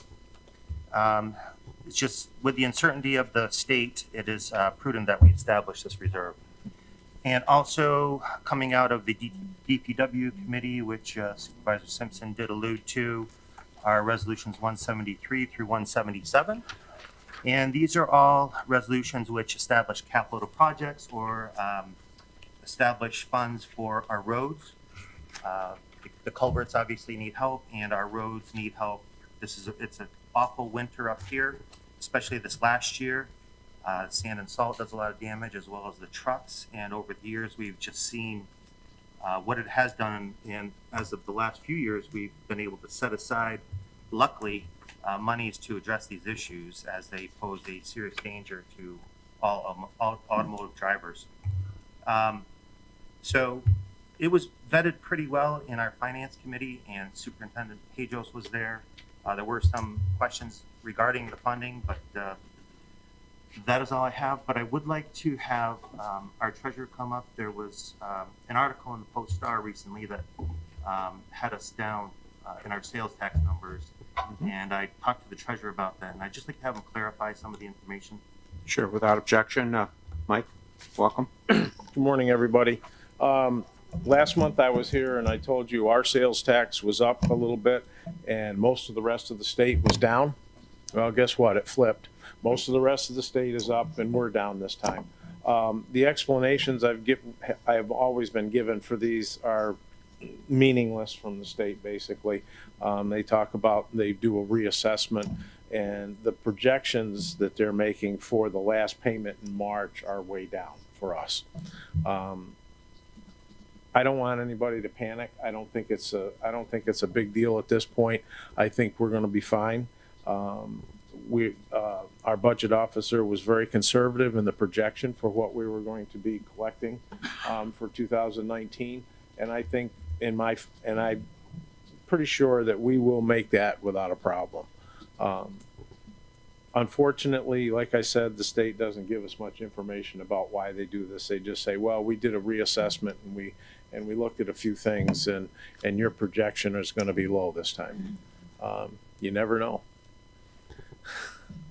It's just with the uncertainty of the state, it is prudent that we establish this reserve. And also coming out of the DPW committee, which Supervisor Simpson did allude to, are resolutions 173 through 177. And these are all resolutions which establish capital projects or establish funds for our roads. The culverts obviously need help, and our roads need help. It's an awful winter up here, especially this last year. Sand and salt does a lot of damage, as well as the trucks. And over the years, we've just seen what it has done. And as of the last few years, we've been able to set aside, luckily, monies to address these issues as they pose a serious danger to all automotive drivers. So it was vetted pretty well in our finance committee, and Superintendent Pejos was there. There were some questions regarding the funding, but that is all I have. But I would like to have our treasurer come up. There was an article in the Post-Star recently that had us down in our sales tax numbers. And I talked to the treasurer about that, and I'd just like to have him clarify some of the information. Sure, without objection. Mike, welcome. Good morning, everybody. last month I was here and I told you our sales tax was up a little bit and most of the rest of the state was down. Well, guess what? It flipped. Most of the rest of the state is up and we're down this time. The explanations I have always been given for these are meaningless from the state, basically. They talk about, they do a reassessment, and the projections that they're making for the last payment in March are way down for us. I don't want anybody to panic. I don't think it's a big deal at this point. I think we're going to be fine. Our budget officer was very conservative in the projection for what we were going to be collecting for 2019, and I think I'm pretty sure that we will make that without a problem. Unfortunately, like I said, the state doesn't give us much information about why they do this. They just say, well, we did a reassessment and we looked at a few things and your projection is going to be low this time. You never know.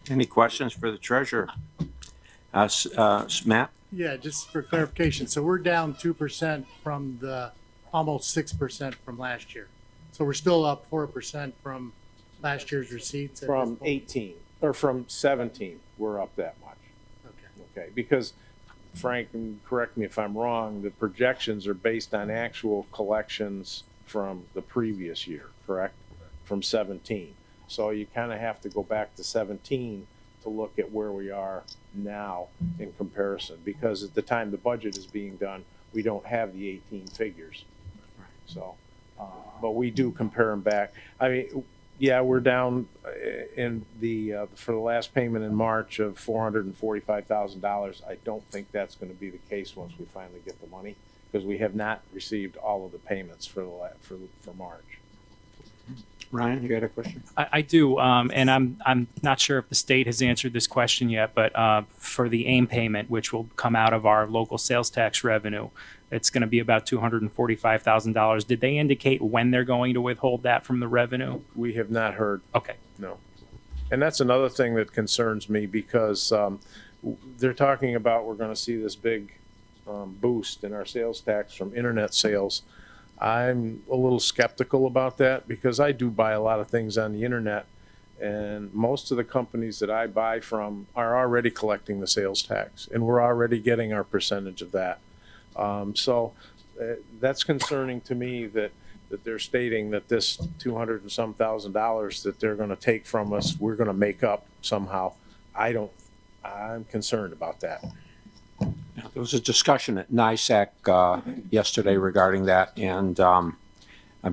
Any questions for the treasurer? Matt? Yeah, just for clarification, so we're down 2% from the almost 6% from last year. So we're still up 4% from last year's receipts. From 18 or from 17, we're up that much. Okay, because Frank, and correct me if I'm wrong, the projections are based on actual collections from the previous year, correct? From 17. So you kind of have to go back to 17 to look at where we are now in comparison, because at the time the budget is being done, we don't have the 18 figures. So, but we do compare them back. I mean, yeah, we're down in for the last payment in March of $445,000. I don't think that's going to be the case once we finally get the money, because we have not received all of the payments for March. Ryan, you got a question? I do, and I'm not sure if the state has answered this question yet, but for the AIM payment, which will come out of our local sales tax revenue, it's going to be about $245,000. Did they indicate when they're going to withhold that from the revenue? We have not heard. Okay. No. And that's another thing that concerns me, because they're talking about we're going to see this big boost in our sales tax from internet sales. I'm a little skeptical about that, because I do buy a lot of things on the internet, and most of the companies that I buy from are already collecting the sales tax, and we're already getting our percentage of that. So that's concerning to me that they're stating that this 200 and some thousand dollars that they're going to take from us, we're going to make up somehow. I'm concerned about that. There was a discussion at NISAC yesterday regarding that, and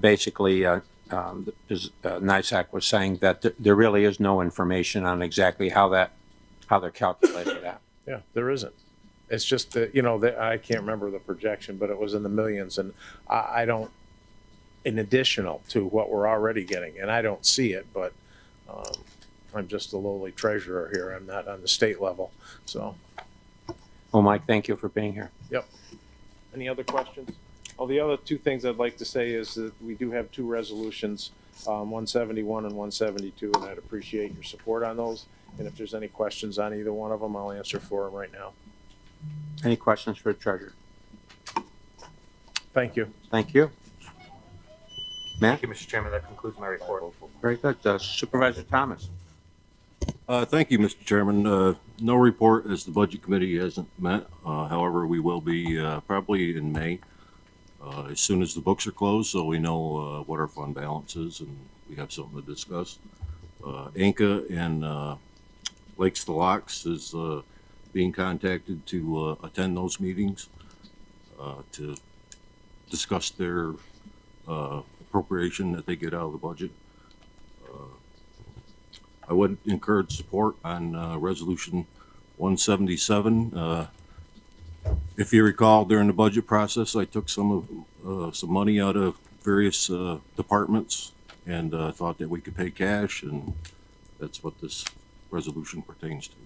basically NISAC was saying that there really is no information on exactly how they're calculating that. Yeah, there isn't. It's just that, I can't remember the projection, but it was in the millions, and I don't, in additional to what we're already getting, and I don't see it, but I'm just a lowly treasurer here. I'm not on the state level, so. Well, Mike, thank you for being here. Yep. Any other questions? Oh, the other two things I'd like to say is that we do have two resolutions, 171 and 172, and I'd appreciate your support on those. And if there's any questions on either one of them, I'll answer for them right now. Any questions for the treasurer? Thank you. Thank you. Matt? Thank you, Mr. Chairman. That concludes my report. Very good. Supervisor Thomas? Thank you, Mr. Chairman. No report, as the Budget Committee hasn't met. However, we will be probably in May, as soon as the books are closed, so we know what our fund balance is and we have something to discuss. ANCA and Lakes to Locks is being contacted to attend those meetings to discuss their appropriation that they get out of the budget. I would encourage support on Resolution 177. If you recall, during the budget process, I took some money out of various departments and thought that we could pay cash, and that's what this resolution pertains to.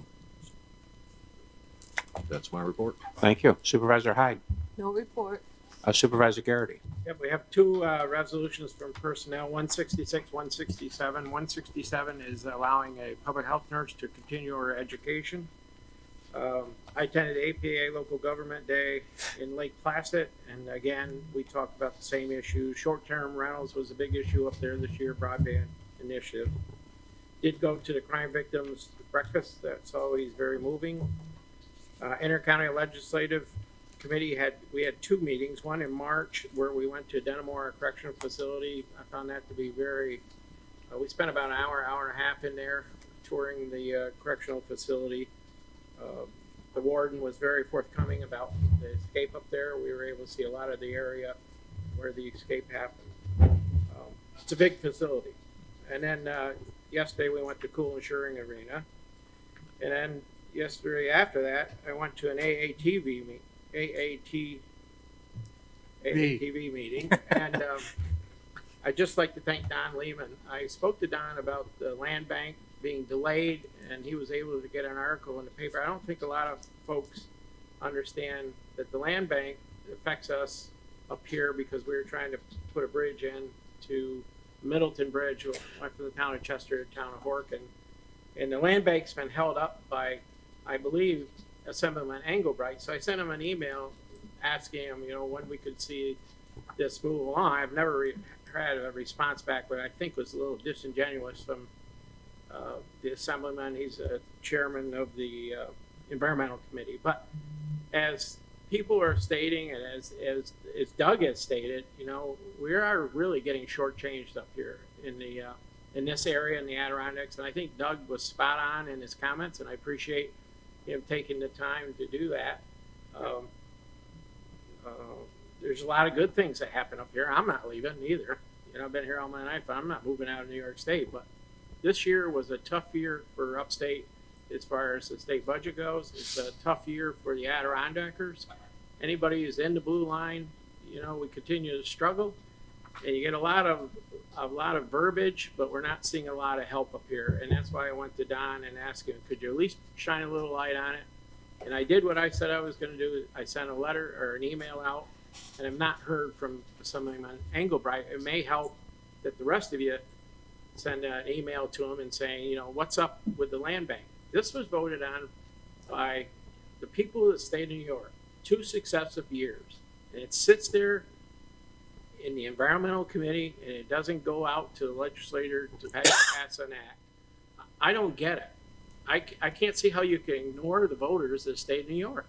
That's my report. Thank you. Supervisor Hyde? No report. Supervisor Garrity? Yep, we have two resolutions from personnel, 166, 167. 167 is allowing a public health nurse to continue her education. I attended APA Local Government Day in Lake Placid, and again, we talked about the same issue. Short-term rentals was a big issue up there this year, broadband initiative. Did go to the crime victims breakfast. That's always very moving. Intercounty Legislative Committee we had two meetings, one in March where we went to Denimore Correctional Facility. I found that to be very, we spent about an hour and a half in there touring the correctional facility. The warden was very forthcoming about the escape up there. We were able to see a lot of the area where the escape happened. It's a big facility. And then yesterday we went to Cool and Shoring Arena. And then yesterday after that, I went to an AATV meeting. And I'd just like to thank Don Lehman. I spoke to Don about the land bank being delayed, and he was able to get an article in the paper. I don't think a lot of folks understand that the land bank affects us up here because we were trying to put a bridge in to Middleton Bridge, went from the town of Chester to the town of Horkin. And the land bank's been held up by, I believe, Assemblyman Engelbright. So I sent him an email asking him, when we could see this move along. I've never had a response back, but I think was a little disingenuous from the Assemblyman. He's a chairman of the Environmental Committee. But as people are stating, and as Doug has stated, we are really getting shortchanged up here in this area in the Adirondacks. And I think Doug was spot on in his comments, and I appreciate him taking the time to do that. There's a lot of good things that happen up here. I'm not leaving either. I've been here all my life. I'm not moving out of New York State, but this year was a tough year for upstate as far as the state budget goes. It's a tough year for the Adirondackers. Anybody who's in the blue line, we continue to struggle, and you get a lot of verbiage, but we're not seeing a lot of help up here. And that's why I went to Don and asked him, could you at least shine a little light on it? And I did what I said I was going to do. I sent a letter or an email out, and I've not heard from Assemblyman Engelbright. It may help that the rest of you send an email to him and saying, what's up with the land bank? This was voted on by the people of the state of New York 2 successive years. And it sits there in the Environmental Committee, and it doesn't go out to the legislator to pass an act. I don't get it. I can't see how you can ignore the voters of the state of New York,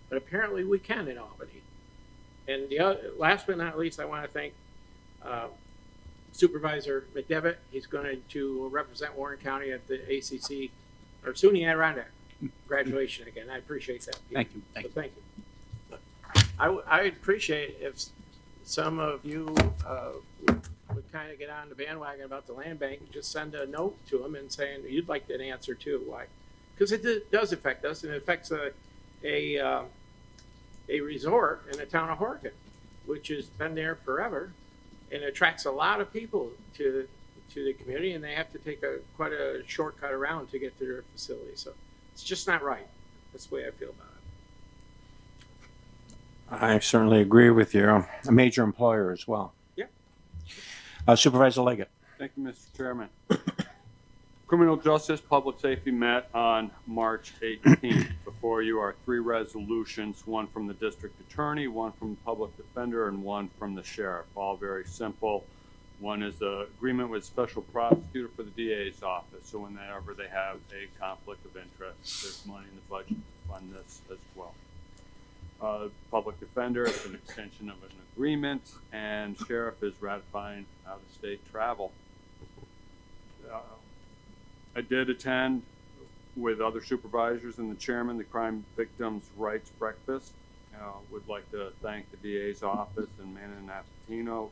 but apparently we can in Albany. And last but not least, I want to thank Supervisor McDevitt. He's going to represent Warren County at the ACC, or SUNY Adirondack graduation again. I appreciate that. Thank you. Thank you. I'd appreciate if some of you would kind of get on the bandwagon about the land bank and just send a note to them and saying you'd like an answer too. Why? Because it does affect us, and it affects a resort in the town of Horkin, which has been there forever, and attracts a lot of people to the community, and they have to take quite a shortcut around to get to their facility. So it's just not right. That's the way I feel about it. I certainly agree with you. A major employer as well. Yeah. Supervisor Leggett. Thank you, Mr. Chairman. Criminal Justice Public Safety met on March 18th. Before you are 3 resolutions, one from the district attorney, one from the public defender, and one from the sheriff. All very simple. One is the agreement with special prosecutor for the DA's office. So whenever they have a conflict of interest, there's money in the budget to fund this as well. Public defender is an extension of an agreement, and sheriff is ratifying out-of-state travel. I did attend with other supervisors and the chairman the Crime Victims' Rights Breakfast. Would like to thank the DA's office and Manon Napatino,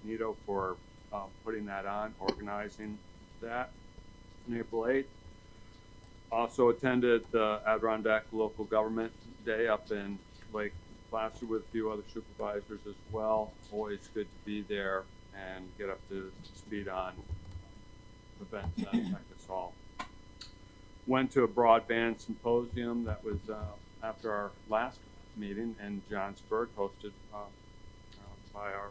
Nito for putting that on, organizing that on April 8th. Also attended the Adirondack Local Government Day up in Lake Placid with a few other supervisors as well. Always good to be there and get up to speed on events that affect us all. Went to a broadband symposium that was after our last meeting in Johnsburg, hosted by our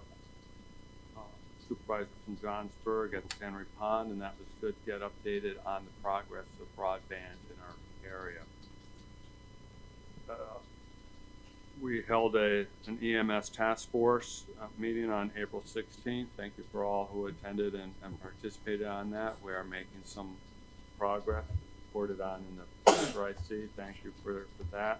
supervisor from Johnsburg at Stanley Pond, and that was good to get updated on the progress of broadband in our area. we held an EMS task force meeting on April 16th. Thank you for all who attended and participated on that. We are making some progress reported on in the picture I see. Thank you for that.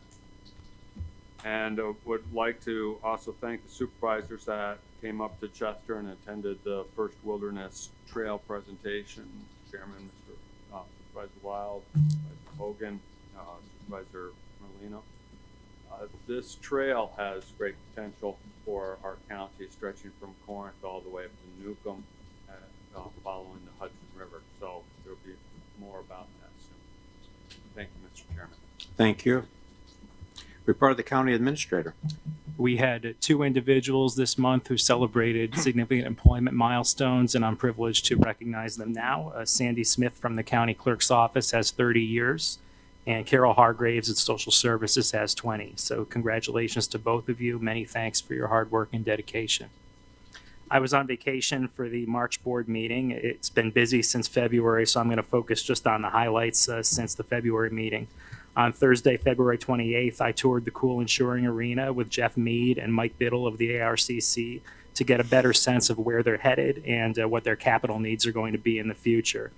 And would like to also thank the supervisors that came up to Chester and attended the first Wilderness Trail presentation. Chairman, Mr. Supervisor Wild, Supervisor Hogan, Supervisor Merlino. This trail has great potential for our county, stretching from Corinth all the way up to Newcomb, following the Hudson River. So there'll be more about that soon. Thank you, Mr. Chairman. Thank you. Report of the county administrator. We had 2 individuals this month who celebrated significant employment milestones, and I'm privileged to recognize them now. Sandy Smith from the county clerk's office has 30 years, and Carol Hargraves at Social Services has 20. So congratulations to both of you. Many thanks for your hard work and dedication. I was on vacation for the March board meeting. It's been busy since February, so I'm going to focus just on the highlights since the February meeting. On Thursday, February 28th, I toured the Cool Insuring Arena with Jeff Mead and Mike Biddle of the ARCC to get a better sense of where they're headed and what their capital needs are going to be in the future.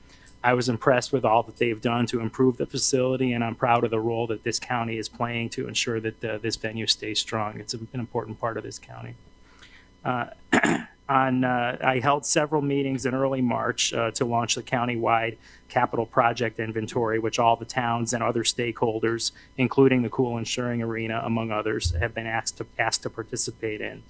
I was impressed with all that they've done to improve the facility, and I'm proud of the role that this county is playing to ensure that this venue stays strong. It's an important part of this county. I held several meetings in early March to launch the countywide capital project inventory, which all the towns and other stakeholders, including the Cool Insuring Arena, among others, have been asked to participate in.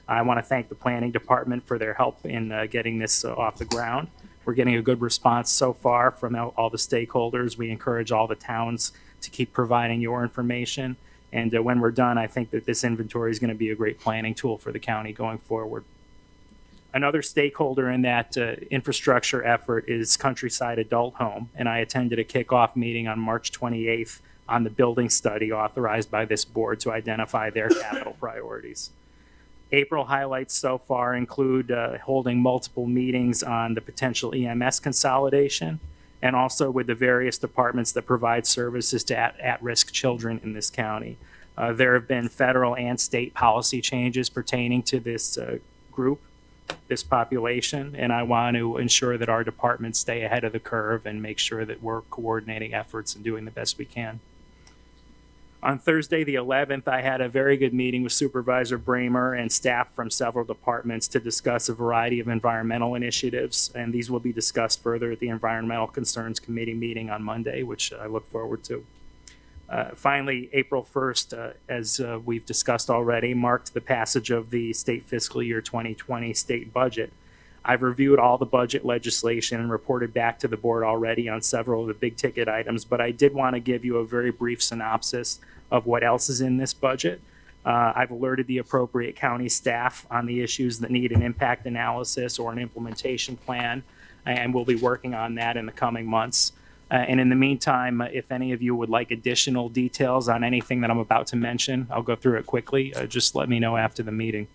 I want to thank the planning department for their help in getting this off the ground. We're getting a good response so far from all the stakeholders. We encourage all the towns to keep providing your information. And when we're done, I think that this inventory is going to be a great planning tool for the county going forward. Another stakeholder in that infrastructure effort is Countryside Adult Home, and I attended a kickoff meeting on March 28th on the building study authorized by this board to identify their capital priorities. April highlights so far include holding multiple meetings on the potential EMS consolidation and also with the various departments that provide services to at-risk children in this county. There have been federal and state policy changes pertaining to this group, this population, and I want to ensure that our departments stay ahead of the curve and make sure that we're coordinating efforts and doing the best we can. On Thursday, the 11th, I had a very good meeting with Supervisor Bramer and staff from several departments to discuss a variety of environmental initiatives, and these will be discussed further at the Environmental Concerns Committee meeting on Monday, which I look forward to. Finally, April 1st, as we've discussed already, marked the passage of the state fiscal year 2020 state budget. I've reviewed all the budget legislation and reported back to the board already on several of the big ticket items, but I did want to give you a very brief synopsis of what else is in this budget. I've alerted the appropriate county staff on the issues that need an impact analysis or an implementation plan, and we'll be working on that in the coming months. And in the meantime, if any of you would like additional details on anything that I'm about to mention, I'll go through it quickly. Just let me know after the meeting.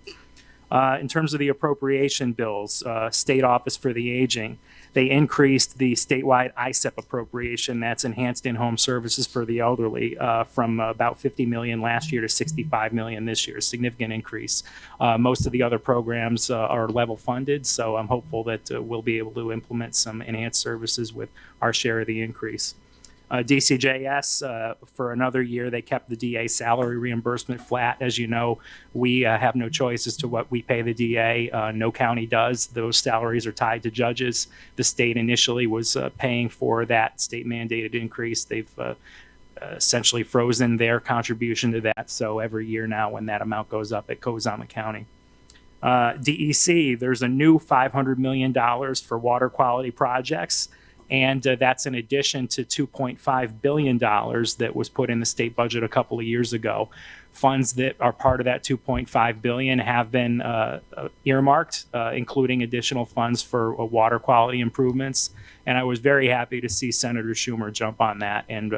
In terms of the appropriation bills, State Office for the Aging, they increased the statewide ISEP appropriation, that's enhanced in-home services for the elderly, from about $50 million last year to $65 million this year, a significant increase. Most of the other programs are level funded, so I'm hopeful that we'll be able to implement some enhanced services with our share of the increase. DCJS, for another year, they kept the DA salary reimbursement flat. As you know, we have no choice as to what we pay the DA. No county does. Those salaries are tied to judges. The state initially was paying for that state mandated increase. They've essentially frozen their contribution to that. So every year now when that amount goes up, it goes on the county. DEC, there's a new $500 million for water quality projects. And that's in addition to $2.5 billion that was put in the state budget a couple of years ago. Funds that are part of that $2.5 billion have been earmarked, including additional funds for water quality improvements. And I was very happy to see Senator Schumer jump on that and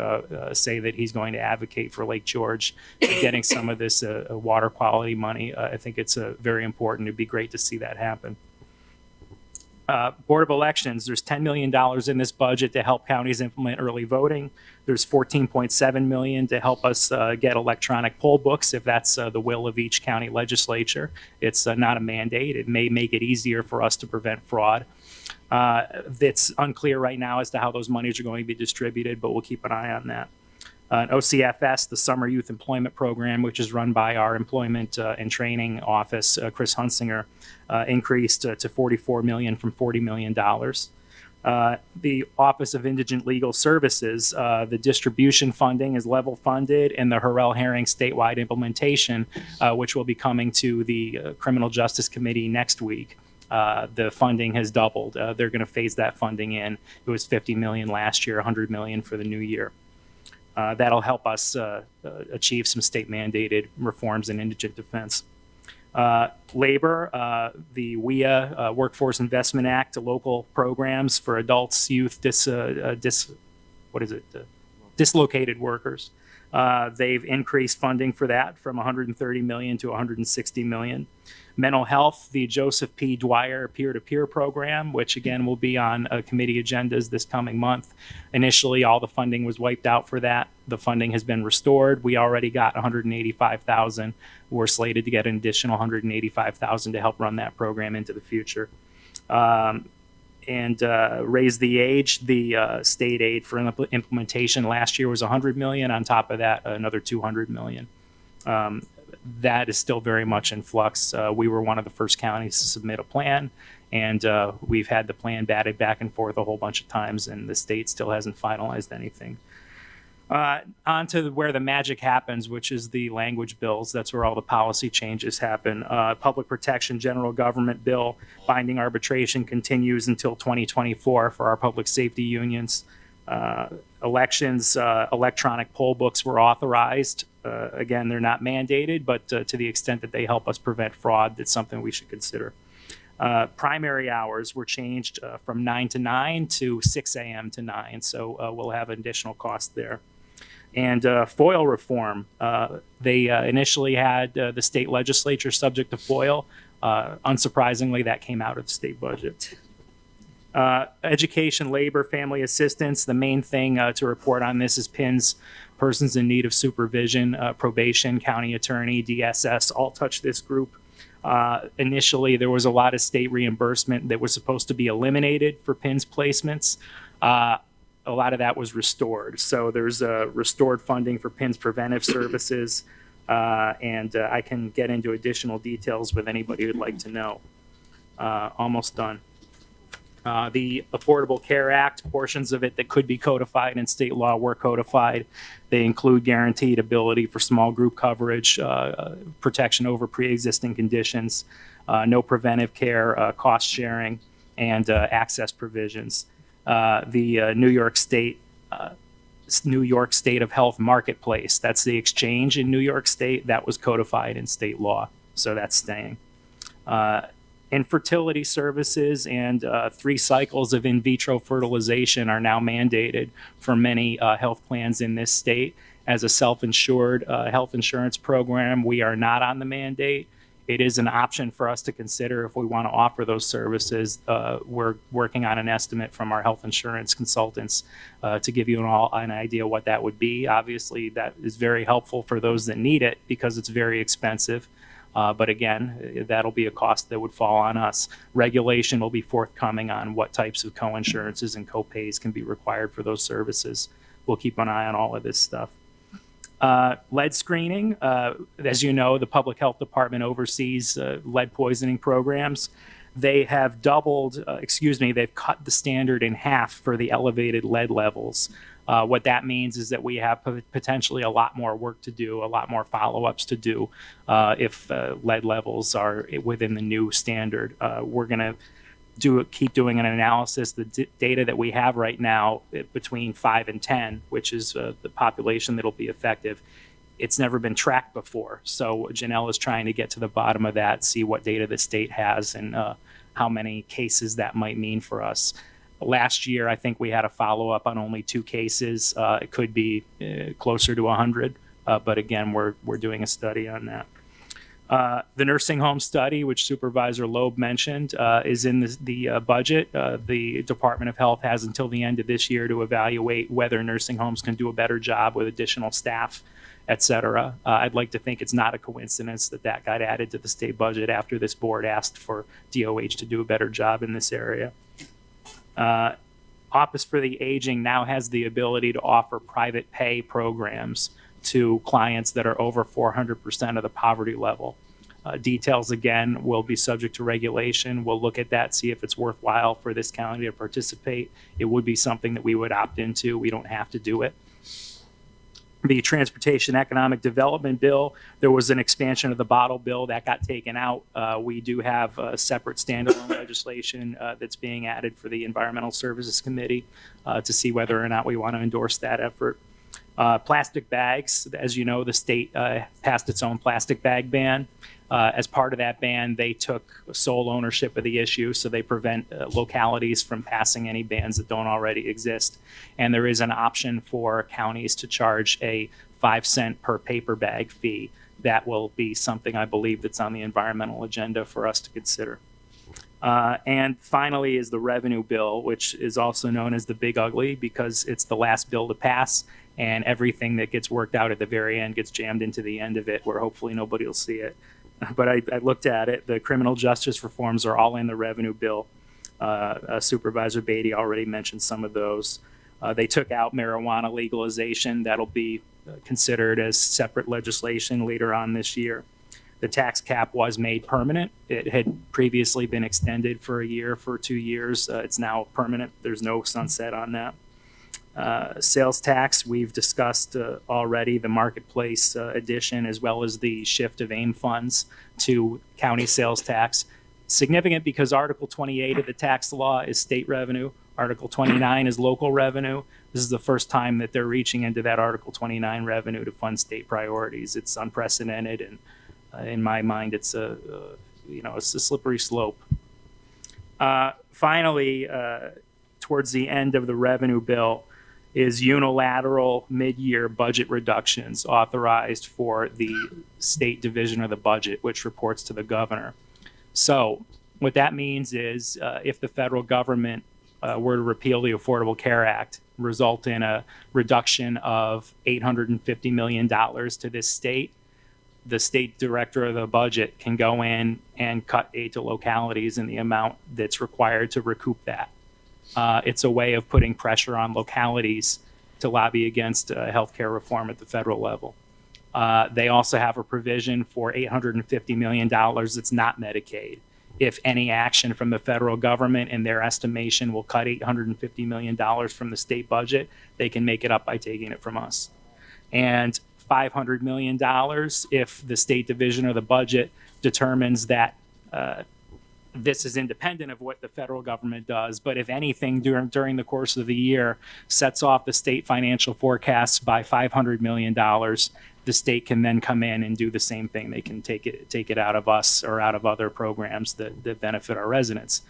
say that he's going to advocate for Lake George getting some of this water quality money. I think it's very important. It'd be great to see that happen. Board of Elections, there's $10 million in this budget to help counties implement early voting. There's $14.7 million to help us get electronic poll books if that's the will of each county legislature. It's not a mandate. It may make it easier for us to prevent fraud. It's unclear right now as to how those monies are going to be distributed, but we'll keep an eye on that. OCFS, the Summer Youth Employment Program, which is run by our Employment and Training Office, Chris Hunsinger, increased to $44 million from $40 million. The Office of Indigent Legal Services, the distribution funding is level funded, and the Harrell Herring statewide implementation, which will be coming to the Criminal Justice Committee next week. The funding has doubled. They're going to phase that funding in. It was $50 million last year, $100 million for the new year. That'll help us achieve some state mandated reforms in indigent defense. Labor, the WIA Workforce Investment Act, local programs for adults, youth, dislocated workers. They've increased funding for that from $130 million to $160 million. Mental health, the Joseph P. Dwyer peer-to-peer program, which again will be on committee agendas this coming month. Initially, all the funding was wiped out for that. The funding has been restored. We already got $185,000. We're slated to get an additional $185,000 to help run that program into the future. And raise the age, the state aid for implementation last year was $100 million. On top of that, another $200 million. That is still very much in flux. We were one of the first counties to submit a plan, and we've had the plan batted back and forth a whole bunch of times, and the state still hasn't finalized anything. On to where the magic happens, which is the language bills. That's where all the policy changes happen. Public protection general government bill, binding arbitration continues until 2024 for our public safety unions. Elections, electronic poll books were authorized. Again, they're not mandated, but to the extent that they help us prevent fraud, it's something we should consider. Primary hours were changed from 9 to 9 to 6 a.m. to 9, so we'll have additional cost there. And FOIL reform, they initially had the state legislature subject to FOIL. Unsurprisingly, that came out of the state budget. Education, labor, family assistance. The main thing to report on this is PINs, persons in need of supervision, probation, county attorney, DSS, all touch this group. Initially, there was a lot of state reimbursement that was supposed to be eliminated for PINs placements. A lot of that was restored. So there's restored funding for PINs preventive services, and I can get into additional details with anybody who'd like to know. Almost done. The Affordable Care Act, portions of it that could be codified in state law were codified. They include guaranteed ability for small group coverage, protection over pre-existing conditions, no preventive care, cost sharing, and access provisions. The New York State of Health Marketplace, that's the exchange in New York State, that was codified in state law, so that's staying. Infertility services and 3 cycles of in vitro fertilization are now mandated for many health plans in this state. As a self-insured health insurance program, we are not on the mandate. It is an option for us to consider if we want to offer those services. We're working on an estimate from our health insurance consultants to give you an idea what that would be. Obviously, that is very helpful for those that need it because it's very expensive. But again, that'll be a cost that would fall on us. Regulation will be forthcoming on what types of co-insurances and co-pays can be required for those services. We'll keep an eye on all of this stuff. Lead screening, as you know, the Public Health Department oversees lead poisoning programs. They have they've cut the standard in half for the elevated lead levels. What that means is that we have potentially a lot more work to do, a lot more follow-ups to do if lead levels are within the new standard. We're going to keep doing an analysis. The data that we have right now between 5 and 10, which is the population that'll be effective, it's never been tracked before. So Janelle is trying to get to the bottom of that, see what data the state has and how many cases that might mean for us. Last year, I think we had a follow-up on only 2 cases. It could be closer to 100, but again, we're doing a study on that. The nursing home study, which Supervisor Loeb mentioned, is in the budget. The Department of Health has until the end of this year to evaluate whether nursing homes can do a better job with additional staff, et cetera. I'd like to think it's not a coincidence that that got added to the state budget after this board asked for DOH to do a better job in this area. Office for the Aging now has the ability to offer private pay programs to clients that are over 400% of the poverty level. Details, again, will be subject to regulation. We'll look at that, see if it's worthwhile for this county to participate. It would be something that we would opt into. We don't have to do it. The Transportation Economic Development Bill, there was an expansion of the bottle bill that got taken out. We do have a separate standalone legislation that's being added for the Environmental Services Committee to see whether or not we want to endorse that effort. Plastic bags, as you know, the state passed its own plastic bag ban. As part of that ban, they took sole ownership of the issue, so they prevent localities from passing any bans that don't already exist. And there is an option for counties to charge a 5-cent per paper bag fee. That will be something I believe that's on the environmental agenda for us to consider. And finally is the revenue bill, which is also known as the Big Ugly because it's the last bill to pass, and everything that gets worked out at the very end gets jammed into the end of it, where hopefully nobody will see it. But I looked at it. The criminal justice reforms are all in the revenue bill. Supervisor Beatty already mentioned some of those. They took out marijuana legalization. That'll be considered as separate legislation later on this year. The tax cap was made permanent. It had previously been extended for a year, for 2 years. It's now permanent. There's no sunset on that. Sales tax, we've discussed already the marketplace addition as well as the shift of AIM funds to county sales tax. Significant because Article 28 of the tax law is state revenue. Article 29 is local revenue. This is the first time that they're reaching into that Article 29 revenue to fund state priorities. It's unprecedented, and in my mind, it's it's a slippery slope. Finally, towards the end of the revenue bill, is unilateral mid-year budget reductions authorized for the state division of the budget, which reports to the governor. So what that means is if the federal government were to repeal the Affordable Care Act, result in a reduction of $850 million to this state, the state director of the budget can go in and cut aid to localities in the amount that's required to recoup that. It's a way of putting pressure on localities to lobby against healthcare reform at the federal level. They also have a provision for $850 million that's not Medicaid. If any action from the federal government in their estimation will cut $850 million from the state budget, they can make it up by taking it from us. And $500 million if the state division of the budget determines that this is independent of what the federal government does, but if anything during the course of the year sets off the state financial forecasts by $500 million, the state can then come in and do the same thing. They can take it out of us or out of other programs that benefit our residents.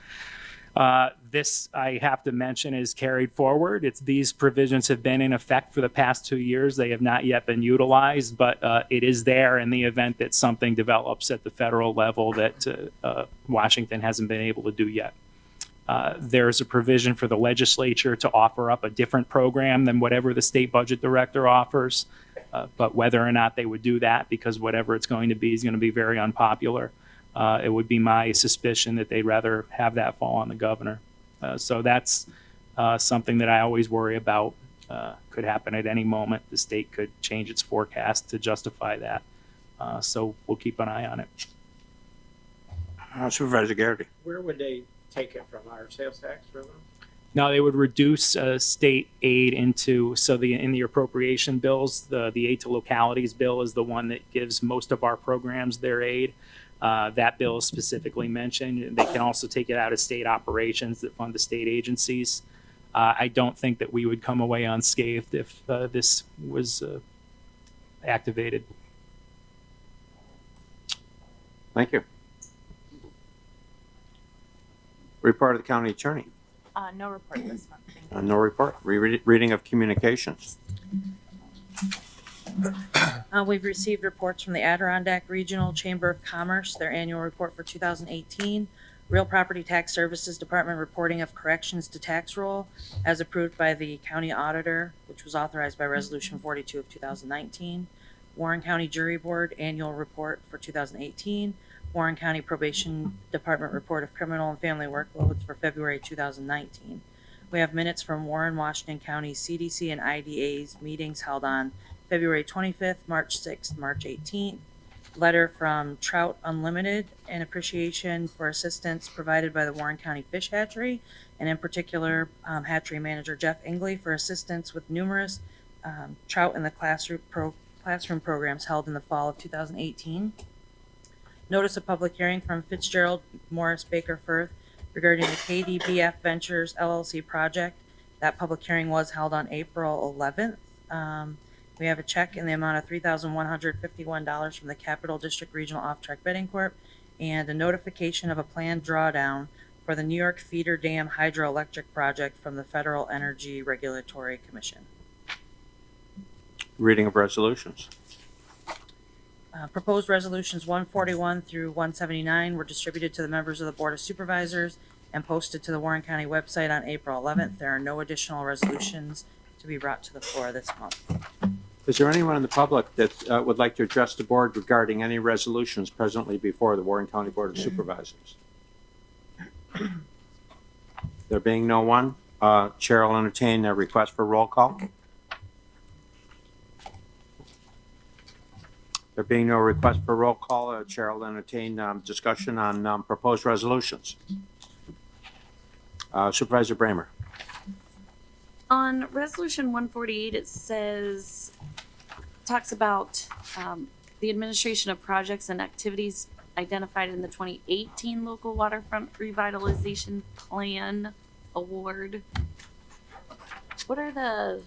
This, I have to mention, is carried forward. These provisions have been in effect for the past 2 years. They have not yet been utilized, but it is there in the event that something develops at the federal level that Washington hasn't been able to do yet. There's a provision for the legislature to offer up a different program than whatever the state budget director offers, but whether or not they would do that, because whatever it's going to be is going to be very unpopular. It would be my suspicion that they'd rather have that fall on the governor. So that's something that I always worry about. Could happen at any moment. The state could change its forecast to justify that. So we'll keep an eye on it. Supervisor Garrity. Where would they take it from? Our sales tax revenue? Now they would reduce state aid in the appropriation bills. The aid to localities bill is the one that gives most of our programs their aid. That bill is specifically mentioned. They can also take it out of state operations that fund the state agencies. I don't think that we would come away unscathed if this was activated. Thank you. Report of the county attorney. No report this month. No report. Reading of communications. We've received reports from the Adirondack Regional Chamber of Commerce, their annual report for 2018, Real Property Tax Services Department reporting of corrections to tax roll as approved by the county auditor, which was authorized by Resolution 42 of 2019, Warren County Jury Board annual report for 2018, Warren County Probation Department report of criminal and family workloads for February 2019. We have minutes from Warren, Washington County CDC and IDA's meetings held on February 25th, March 6th, March 18th. Letter from Trout Unlimited and appreciation for assistance provided by the Warren County Fish Hatchery, and in particular, hatchery manager Jeff Ingley for assistance with numerous trout in the classroom programs held in the fall of 2018. Notice of public hearing from Fitzgerald Morris Baker Firth regarding the KDBF Ventures LLC project. That public hearing was held on April 11th. We have a check in the amount of $3,151 from the Capital District Regional Off-Track Betting Corp. And a notification of a planned drawdown for the New York Feeder Dam Hydroelectric Project from the Federal Energy Regulatory Commission. Reading of resolutions. Proposed resolutions 141 through 179 were distributed to the members of the Board of Supervisors and posted to the Warren County website on April 11th. There are no additional resolutions to be brought to the floor this month. Is there anyone in the public that would like to address the board regarding any resolutions presently before the Warren County Board of Supervisors? There being no one, Chair will entertain a request for roll call. There being no request for roll call, Chair will entertain discussion on proposed resolutions. Supervisor Bramer. On resolution 148, it says, talks about the administration of projects and activities identified in the 2018 local waterfront revitalization plan award. What are those?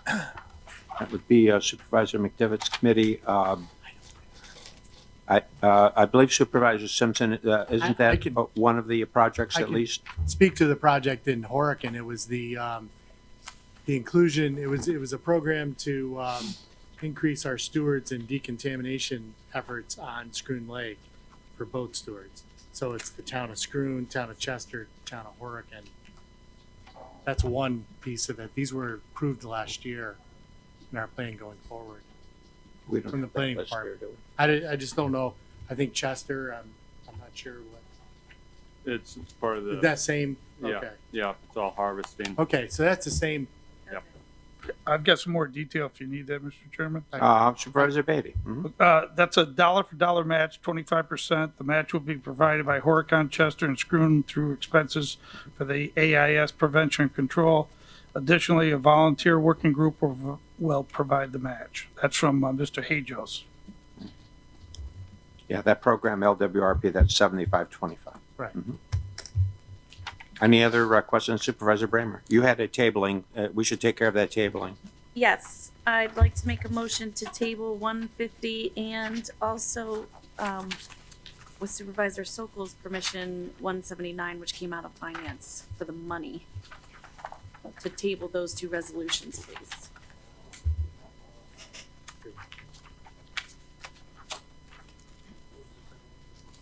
That would be Supervisor McDevitt's committee. I believe Supervisor Simpson, isn't that one of the projects at least? Speak to the project in Horicon. It was the inclusion. It was a program to increase our stewards and decontamination efforts on Scroon Lake for boat stewards. So it's the town of Scroon, town of Chester, town of Horicon. That's one piece of it. These were approved last year in our plan going forward. We don't From the have that planning list here, department. do we? I just don't know. I think Chester, I'm not sure what. It's part of the. Is that same? Yeah, Okay. yeah, it's all harvesting. Okay, so that's the same. I've got some more detail if you need that, Mr. Chairman. Supervisor Beatty. That's a dollar for dollar match, 25%. The match will be provided by Horicon, Chester, and Scroon through expenses for the AIS prevention and control. Additionally, a volunteer working group will provide the match. That's from Mr. Hajos. Yeah, that program, LWRP, that's 7525. Right. Any other questions, Supervisor Bramer? You had a tabling. We should take care of that tabling. Yes, I'd like to make a motion to table 150 and also, with Supervisor Sokol's permission, 179, which came out of finance for the money. To table those two resolutions, please.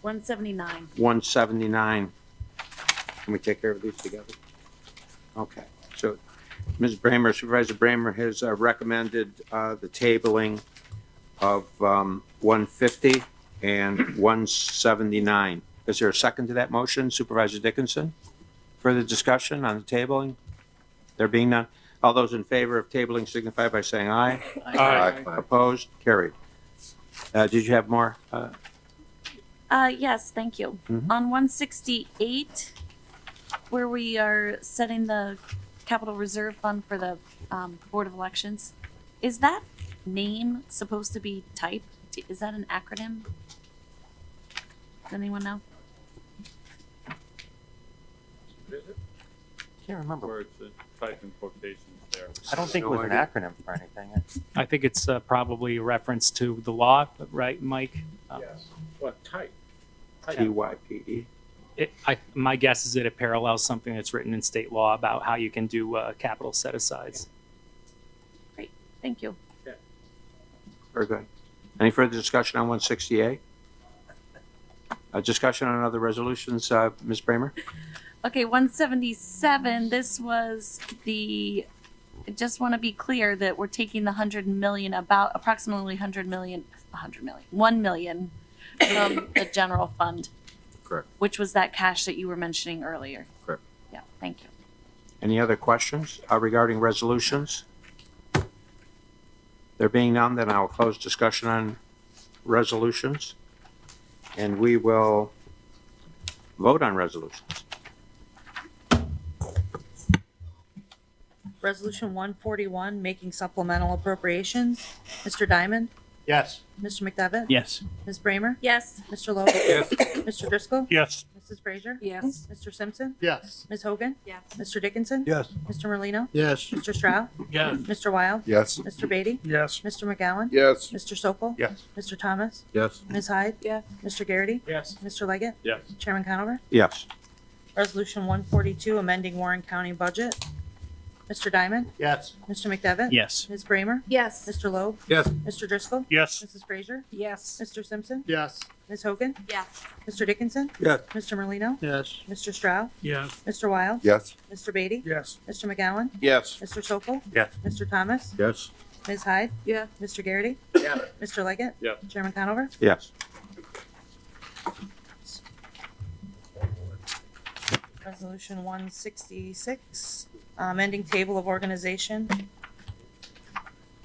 $179. 179. Can we take care of these together? Okay. So Ms. Bramer, Supervisor Bramer has recommended the tabling of 150 and 179. Is there a second to that motion? Supervisor Dickinson? Further discussion on the tabling? There being none, all those in favor of tabling signify by saying aye. Aye. Opposed? Carried. Did you have more? Yes, thank you. On 168, where we are setting the capital reserve fund for the Board of Elections, is that name supposed to be typed? Is that an acronym? Does anyone know? Can't remember. Where it's typed in quotations there. I don't think it was an acronym for anything. I think it's probably a reference to the law, right, Mike? Yes. What type? TYPE. My guess is that it parallels something that's written in state law about how you can do capital set-asides. Thank you. Very good. Any further discussion on 168? Discussion on other resolutions, Ms. Bramer? Okay, 177, this was I just want to be clear that we're taking the 100 million, about approximately 1 million from the general fund. Correct. Which was that cash that you were mentioning earlier. Correct. Yeah, thank you. Any other questions regarding resolutions? There being none, then I'll close discussion on resolutions, and we will vote on resolutions. Resolution 141, making supplemental appropriations. Mr. Diamond? Yes. Mr. McDevitt? Yes. Ms. Bramer? Yes. Mr. Lowe? Yes. Mr. Driscoll? Yes. Mrs. Frazier? Yes. Mr. Simpson? Yes. Ms. Hogan? Yes. Mr. Dickinson? Yes. Mr. Merlino? Yes. Mr. Stroud? Yes. Mr. Wild? Yes. Mr. Beatty? Yes. Mr. McGowan? Yes. Mr. Sokol? Yes. Mr. Thomas? Yes. Ms. Hyde? Yes. Mr. Garrity? Yes. Mr. Leggett? Yes. Chairman Conover? Yes. Resolution 142, amending Warren County budget. Mr. Diamond? Yes. Mr. McDevitt? Yes. Ms. Bramer? Yes. Mr. Loeb? Yes. Mr. Driscoll? Yes. Mrs. Frazier? Yes. Mr. Simpson? Yes. Ms. Hogan? Yes. Mr. Dickinson? Yes. Mr. Merlino? Yes. Mr. Stroud? Yes. Mr. Wild? Yes. Mr. Beatty? Yes. Mr. McGowan? Yes. Mr. Sokol? Yes. Mr. Thomas? Yes. Ms. Hyde? Yes. Mr. Garrity? Yes. Mr. Leggett? Yes. Chairman Conover? Yes. Resolution 166, amending table of organization.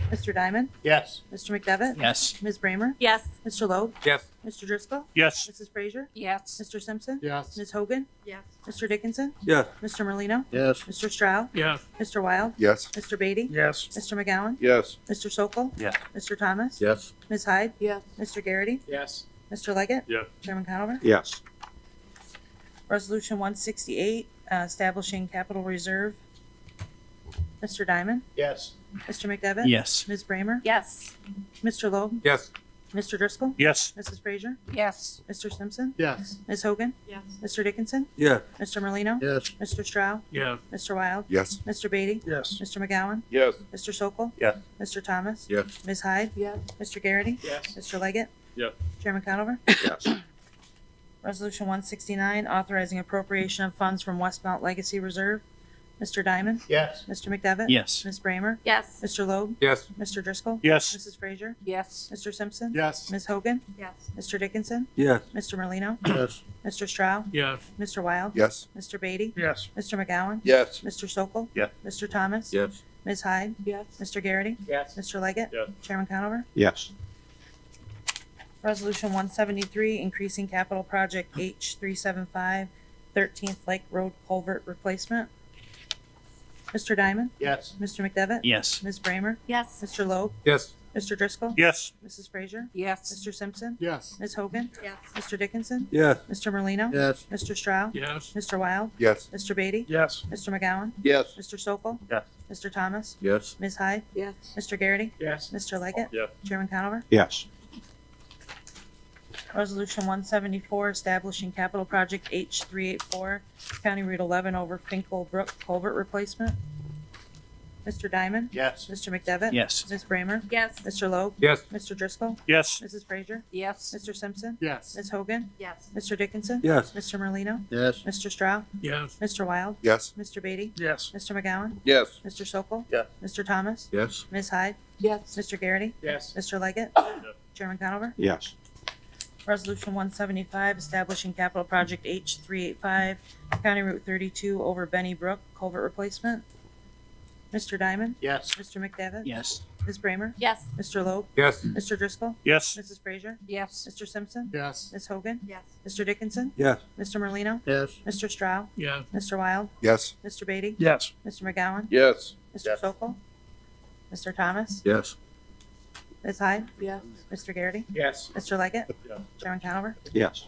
Mr. Diamond? Yes. Mr. McDevitt? Yes. Ms. Bramer? Yes. Mr. Loeb? Yes. Mr. Driscoll? Yes. Mrs. Frazier? Yes. Mr. Simpson? Yes. Ms. Hogan? Yes. Mr. Dickinson? Yes. Mr. Merlino? Yes. Mr. Stroud? Yes. Mr. Wild? Yes. Mr. Beatty? Yes. Mr. McGowan? Yes. Mr. Sokol? Yes. Mr. Thomas? Yes. Ms. Hyde? Yes. Mr. Garrity? Yes. Mr. Leggett? Yes. Chairman Conover? Yes. Resolution 168, establishing capital reserve. Mr. Diamond? Yes. Mr. McDevitt? Yes. Ms. Bramer? Yes. Mr. Loeb? Yes. Mr. Driscoll? Yes. Mrs. Frazier? Yes. Mr. Simpson? Yes. Ms. Hogan? Yes. Mr. Dickinson? Yes. Mr. Merlino? Yes. Mr. Stroud? Yes. Mr. Wild? Yes. Mr. Beatty? Yes. Mr. McGowan? Yes. Mr. Sokol? Yes. Mr. Thomas? Yes. Ms. Hyde? Yes. Mr. Garrity? Yes. Mr. Leggett? Yes. Chairman Conover? Yes. Resolution 169, authorizing appropriation of funds from Westmount Legacy Reserve. Mr. Diamond? Yes. Mr. McDevitt? Yes. Ms. Bramer? Yes. Mr. Loeb? Yes. Mr. Driscoll? Yes. Mrs. Frazier? Yes. Mr. Simpson? Yes. Ms. Hogan? Yes. Mr. Dickinson? Yes. Mr. Merlino? Yes. Mr. Stroud? Yes. Mr. Wild? Yes. Mr. Beatty? Yes. Mr. McGowan? Yes. Mr. Sokol? Yes. Mr. Thomas? Yes. Ms. Hyde? Yes. Mr. Garrity? Yes. Mr. Leggett? Yes. Chairman Conover? Yes. Resolution 173, increasing capital project H375, 13th Lake Road Culvert Replacement. Mr. Diamond? Yes. Mr. McDevitt? Yes. Ms. Bramer? Yes. Mr. Loeb? Yes. Mr. Driscoll? Yes. Mrs. Frazier? Yes. Mr. Simpson? Yes. Ms. Hogan? Yes. Mr. Dickinson? Yes. Mr. Merlino? Yes. Mr. Stroud? Yes. Mr. Wild? Yes. Mr. Beatty? Yes. Mr. McGowan? Yes. Mr. Sokol? Yes. Mr. Thomas? Yes. Ms. Hyde? Yes. Mr. Garrity? Yes. Mr. Leggett? Yes. Chairman Conover? Yes. Resolution 174, establishing capital project H384, County Route 11 over Finkel Brook Culvert Replacement. Mr. Diamond? Yes. Mr. McDevitt? Yes. Ms. Bramer? Yes. Mr. Loeb? Yes. Mr. Driscoll? Yes. Mrs. Frazier? Yes. Mr. Simpson? Yes. Ms. Hogan? Yes. Mr. Dickinson? Yes. Mr. Merlino? Yes. Mr. Stroud? Yes. Mr. Wild? Yes. Mr. Beatty? Yes. Mr. McGowan? Yes. Mr. Sokol? Yes. Mr. Thomas? Yes. Ms. Hyde? Yes. Mr. Garrity? Yes. Mr. Leggett? Chairman Conover? Yes. Resolution 175, establishing capital project H385, County Route 32 over Benny Brook Culvert Replacement. Mr. Diamond? Yes. Mr. McDevitt? Yes. Ms. Bramer? Yes. Mr. Loeb? Yes. Mr. Driscoll? Yes. Mrs. Frazier? Yes. Mr. Simpson? Yes. Ms. Hogan? Yes. Mr. Dickinson? Yes. Mr. Merlino? Yes. Mr. Stroud? Yes. Mr. Wild? Yes. Mr. Beatty? Yes. Mr. McGowan? Yes. Mr. Yes. Sokol? Mr. Thomas? Yes. Ms. Hyde? Yes. Mr. Garrity? Yes. Mr. Leggett? Yes. Chairman Conover? Yes.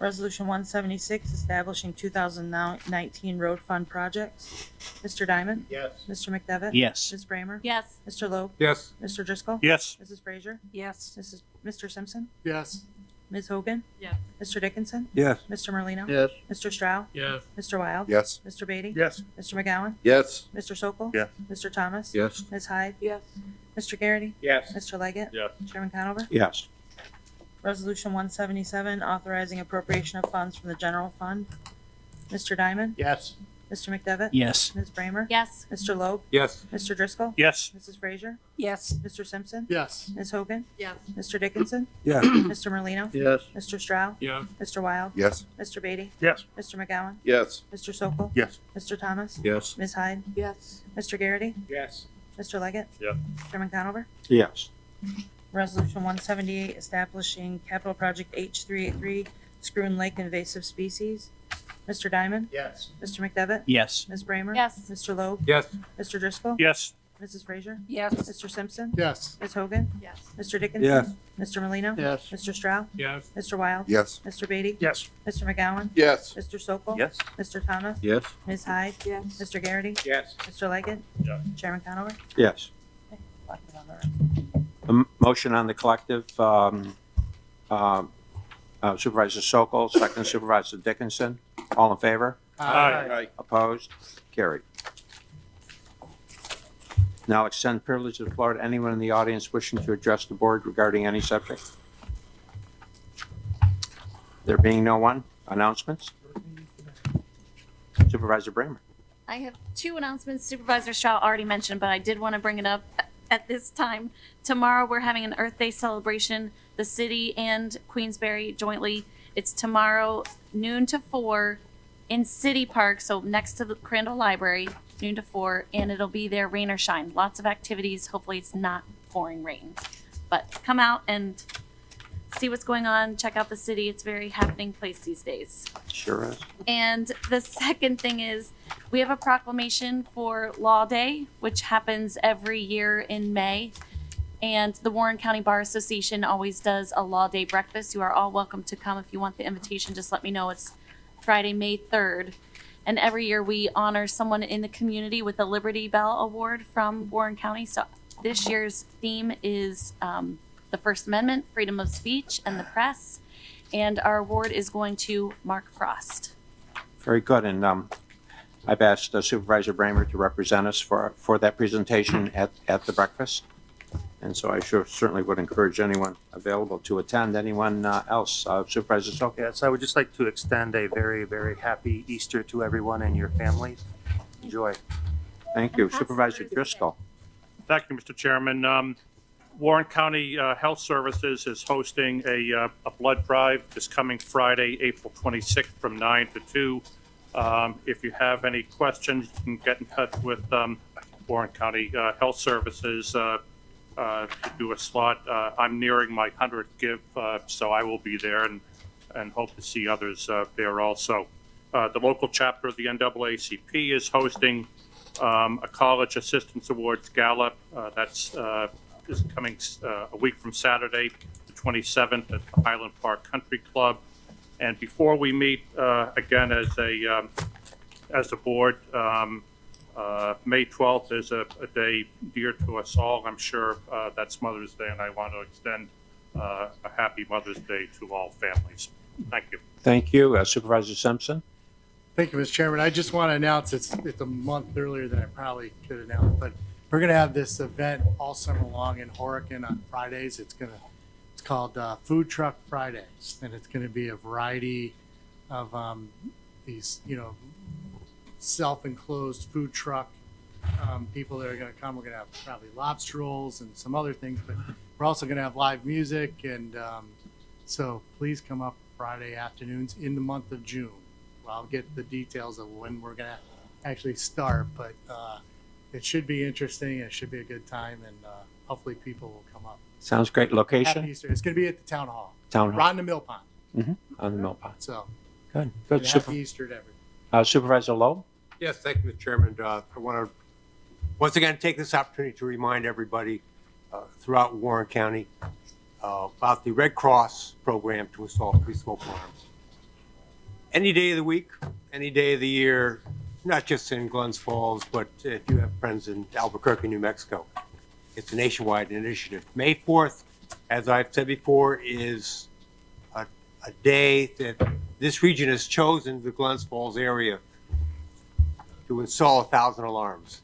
Resolution 176, establishing 2019 road fund projects. Mr. Diamond? Yes. Mr. McDevitt? Yes. Ms. Bramer? Yes. Mr. Loeb? Yes. Mr. Driscoll? Yes. Mrs. Frazier? Yes. Mr. Simpson? Yes. Ms. Hogan? Yes. Mr. Dickinson? Yes. Mr. Merlino? Yes. Mr. Stroud? Yes. Mr. Wild? Yes. Mr. Beatty? Yes. Mr. McGowan? Yes. Mr. Sokol? Yes. Mr. Thomas? Yes. Ms. Hyde? Yes. Mr. Garrity? Yes. Mr. Leggett? Yes. Chairman Conover? Yes. Resolution 177, authorizing appropriation of funds from the general fund. Mr. Diamond? Yes. Mr. McDevitt? Yes. Ms. Bramer? Yes. Mr. Loeb? Yes. Mr. Driscoll? Yes. Mrs. Frazier? Yes. Mr. Simpson? Yes. Ms. Hogan? Yes. Mr. Dickinson? Yes. Mr. Merlino? Yes. Mr. Stroud? Yes. Mr. Wild? Yes. Mr. Beatty? Yes. Mr. McGowan? Yes. Mr. Sokol? Yes. Mr. Thomas? Yes. Ms. Hyde? Yes. Mr. Garrity? Yes. Mr. Leggett? Yes. Chairman Conover? Yes. Resolution 178, establishing capital project H383, Screw Lake invasive species. Mr. Diamond? Yes. Mr. McDevitt? Yes. Ms. Bramer? Yes. Mr. Loeb? Yes. Mr. Driscoll? Yes. Mrs. Frazier? Yes. Mr. Simpson? Yes. Ms. Hogan? Yes. Mr. Dickinson? Yes. Mr. Merlino? Yes. Mr. Stroud? Yes. Mr. Wild? Yes. Mr. Beatty? Yes. Mr. McGowan? Yes. Mr. Sokol? Yes. Mr. Thomas? Yes. Ms. Hyde? Yes. Mr. Garrity? Yes. Mr. Leggett? Yes. Chairman Conover? Yes. Okay, lock it on the rest. Motion on the collective, Supervisor Sokol, second Supervisor Dickinson. All in favor? Aye. Opposed? Carried. Now extend privilege of the floor to anyone in the audience wishing to address the board regarding any subject. There being no one, announcements? Supervisor Bramer. I have two announcements Supervisor Stroud already mentioned, but I did want to bring it up at this time. Tomorrow, we're having an Earth Day celebration, the city and Queensberry jointly. It's tomorrow, noon to 4, in City Park, so next to the Crandall Library, noon to 4, and it'll be there, rain or shine. Lots of activities. Hopefully, it's not pouring rain. But come out and see what's going on. Check out the city. It's a very happening place these days. Sure is. And the second thing is we have a proclamation for Law Day, which happens every year in May. And the Warren County Bar Association always does a Law Day breakfast. You are all welcome to come. If you want the invitation, just let me know. It's Friday, May 3rd. And every year we honor someone in the community with a Liberty Bell Award from Warren County. So this year's theme is the First Amendment, freedom of speech, and the press. And our award is going to Mark Frost. Very good. And I've asked Supervisor Bramer to represent us for that presentation at the breakfast. And so I certainly would encourage anyone available to attend. Anyone else? Supervisor Sokol? Yes, I would just like to extend a very, very happy Easter to everyone and your families. Enjoy. Thank you. And Supervisor Thursday. Driscoll. Thank you, Mr. Chairman. Warren County Health Services is hosting a blood drive this coming Friday, April 26th from 9 to 2. If you have any questions, you can get in touch with Warren County Health Services to do a slot. I'm nearing my 100th give, so I will be there and hope to see others there also. The local chapter of the NAACP is hosting a College Assistance Awards Gala. That's is coming a week from Saturday, the 27th at the Highland Park Country Club. And before we meet again as a board, May 12th is a day dear to us all. I'm sure that's Mother's Day, and I want to extend a happy Mother's Day to all families. Thank you. Thank you. Supervisor Simpson? Thank you, Mr. Chairman. I just want to announce it's a month earlier than I probably could announce, but we're going to have this event all summer long in Hogan on Fridays. It's called Food Truck Fridays, and it's going to be a variety of these, self-enclosed food truck people that are going to come. We're going to have probably lobster rolls and some other things, but we're also going to have live music, and so please come up Friday afternoons in the month of June. Well, I'll get the details of when we're going to actually start, but it should be interesting. It should be a good time, and hopefully people will come up. Sounds great. Happy Location? Easter. It's going to be at the town hall. Town hall. Right in the mill pond. On the mill pond. So Good. Good. happy Easter to everyone. Supervisor Lowe? Yes, thank you, Mr. Chairman. I want to once again take this opportunity to remind everybody throughout Warren County about the Red Cross program to install pre-smoke alarms. Any day of the week, any day of the year, not just in Glens Falls, but if you have friends in Albuquerque, New Mexico, it's a nationwide initiative. May 4th, as I've said before, is a day that this region has chosen, the Glens Falls area, to install 1,000 alarms.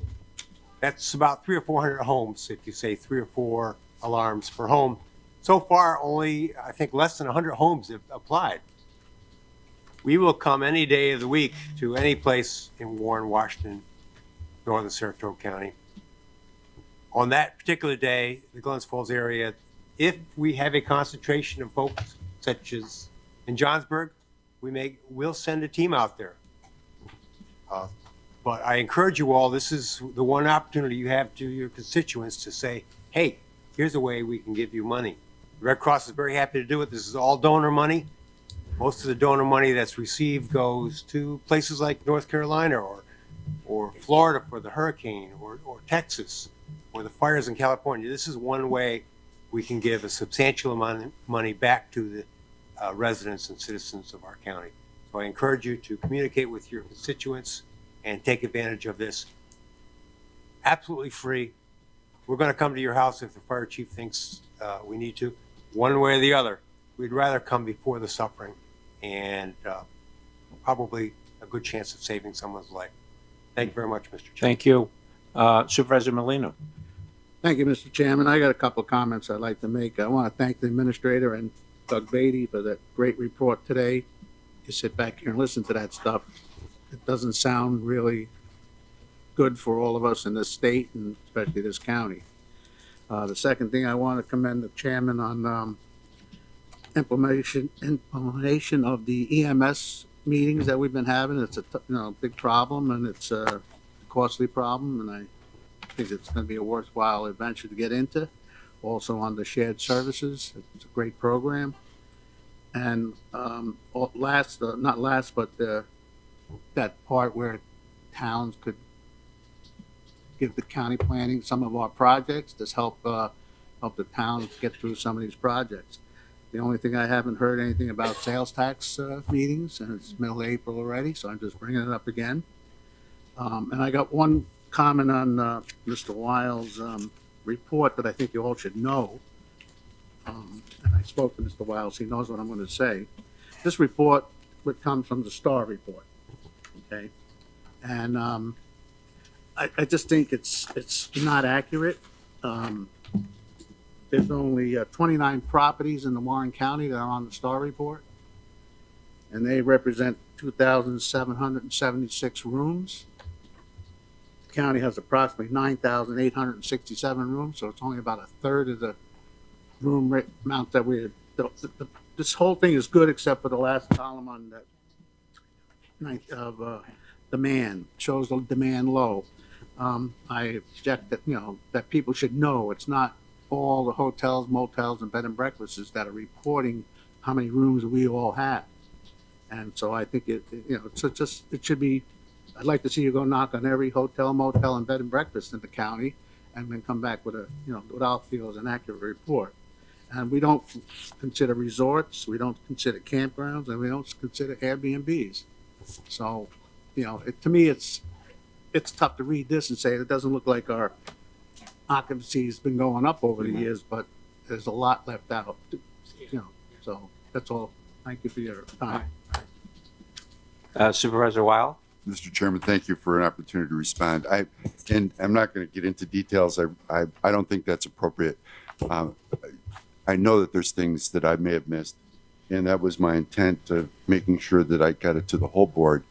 That's about 300 or 400 homes, if you say 3 or 4 alarms per home. So far, only, I think, less than 100 homes have applied. We will come any day of the week to any place in Warren, Washington, northern Saratoga County. On that particular day, the Glens Falls area, if we have a concentration of folks, such as in Johnsburg, we'll send a team out there. But I encourage you all, this is the one opportunity you have to your constituents to say, hey, here's a way we can give you money. The Red Cross is very happy to do it. This is all donor money. Most of the donor money that's received goes to places like North Carolina or Florida for the hurricane or Texas or the fires in California. This is one way we can give a substantial amount of money back to the residents and citizens of our county. So I encourage you to communicate with your constituents and take advantage of this. Absolutely free. We're going to come to your house if the fire chief thinks we need to, one way or the other. We'd rather come before the suffering and probably a good chance of saving someone's life. Thank you very much, Mr. Chairman. Thank you. Supervisor Molina. Thank you, Mr. Chairman. I got a couple of comments I'd like to make. I want to thank the administrator and Doug Beatty for that great report today. You sit back here and listen to that stuff. It doesn't sound really good for all of us in this state and especially this county. The second thing, I want to commend the chairman on implementation of the EMS meetings that we've been having. It's a big problem and it's a costly problem, and I think it's going to be a worthwhile adventure to get into. Also on the shared services, it's a great program. And that part where towns could give the county planning some of our projects to help the towns get through some of these projects. The only thing, I haven't heard anything about sales tax meetings, and it's middle of April already, so I'm just bringing it up again. And I got one comment on Mr. Wiles' report that I think you all should know. And I spoke to Mr. Wiles, he knows what I'm going to say. This report would come from the STAR report, okay? And I just think it's not accurate. There's only 29 properties in the Warren County that are on the STAR report, and they represent 2,776 rooms. The county has approximately 9,867 rooms, so it's only about a third of the room amount that we had. This whole thing is good except for the last column on that demand, shows the demand low. I object that people should know it's not all the hotels, motels, and bed and breakfasts that are reporting how many rooms we all have. And so I think it should be, I'd like to see you go knock on every hotel, motel, and bed and breakfast in the county and then come back with what I feel is an accurate report. And we don't consider resorts, we don't consider campgrounds, and we don't consider Airbnbs. So, to me, it's tough to read this and say it doesn't look like our occupancy has been going up over the years, but there's a lot left out. So that's all. Thank you for your time. Supervisor Weil. Mr. Chairman, thank you for an opportunity to respond. And I'm not going to get into details. I don't think that's appropriate. I know that there's things that I may have missed, and that was my intent of making sure that I got it to the whole board,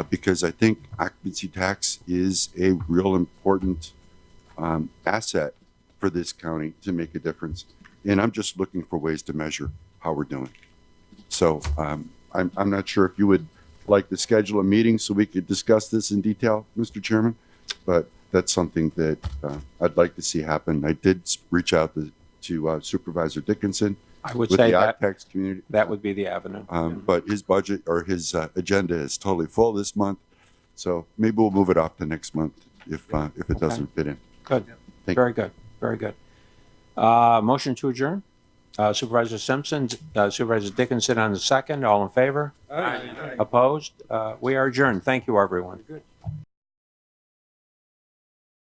because I think occupancy tax is a real important asset for this county to make a difference. And I'm just looking for ways to measure how we're doing. So I'm not sure if you would like to schedule a meeting so we could discuss this in detail, Mr. Chairman, but that's something that I'd like to see happen. I did reach out to Supervisor Dickinson. I would with say the that tax community. that would be the avenue. But his budget or his agenda is totally full this month. So maybe we'll move it off to next month if it doesn't fit in. Good. Thank Very good. Very good. Motion to adjourn. Supervisor Simpson, Supervisor Dickinson on the second. All in favor? Aye. Opposed? We are adjourned. Thank you, everyone.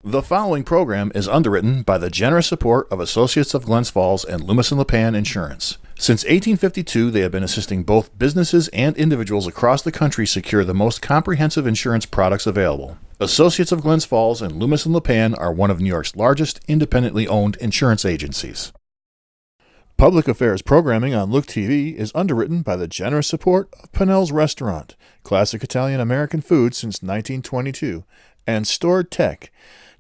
The following program is underwritten by the generous support of Associates of Glens Falls and Loomis & Lipan Insurance. Since 1852, they have been assisting both businesses and individuals across the country secure the most comprehensive insurance products available. Associates of Glens Falls and Loomis and Lipan are one of New York's largest independently owned insurance agencies. Public affairs programming on Look TV is underwritten by the generous support of Pinnell's Restaurant, classic Italian American food since 1922, and Stored Tech,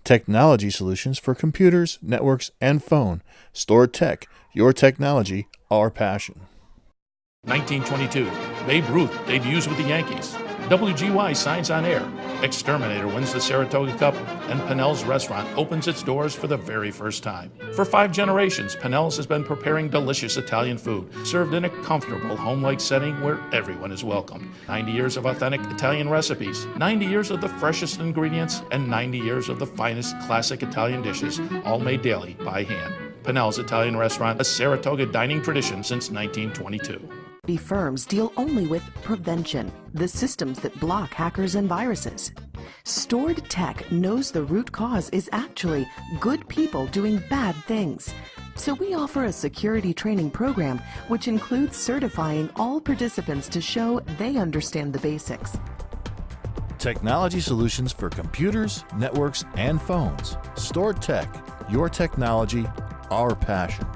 technology solutions for computers, networks, and phone. Stored Tech, your technology, our passion. 1922, Babe Ruth debuts with the Yankees. WGY signs on air. Exterminator wins the Saratoga Cup, and Pinnell's Restaurant opens its doors for the very first time. For 5 generations, Pinnell's has been preparing delicious Italian food, served in a comfortable, home-like setting where everyone is welcome. 90 years of authentic Italian recipes, 90 years of the freshest ingredients, and 90 years of the finest classic Italian dishes, all made daily by hand. Pinnell's Italian Restaurant, a Saratoga dining tradition since 1922. Firms deal only with prevention, the systems that block hackers and viruses. Stored Tech knows the root cause is actually good people doing bad things. So we offer a security training program which includes certifying all participants to show they understand the basics. Technology solutions for computers, networks, and phones. Stored Tech, your technology, our passion.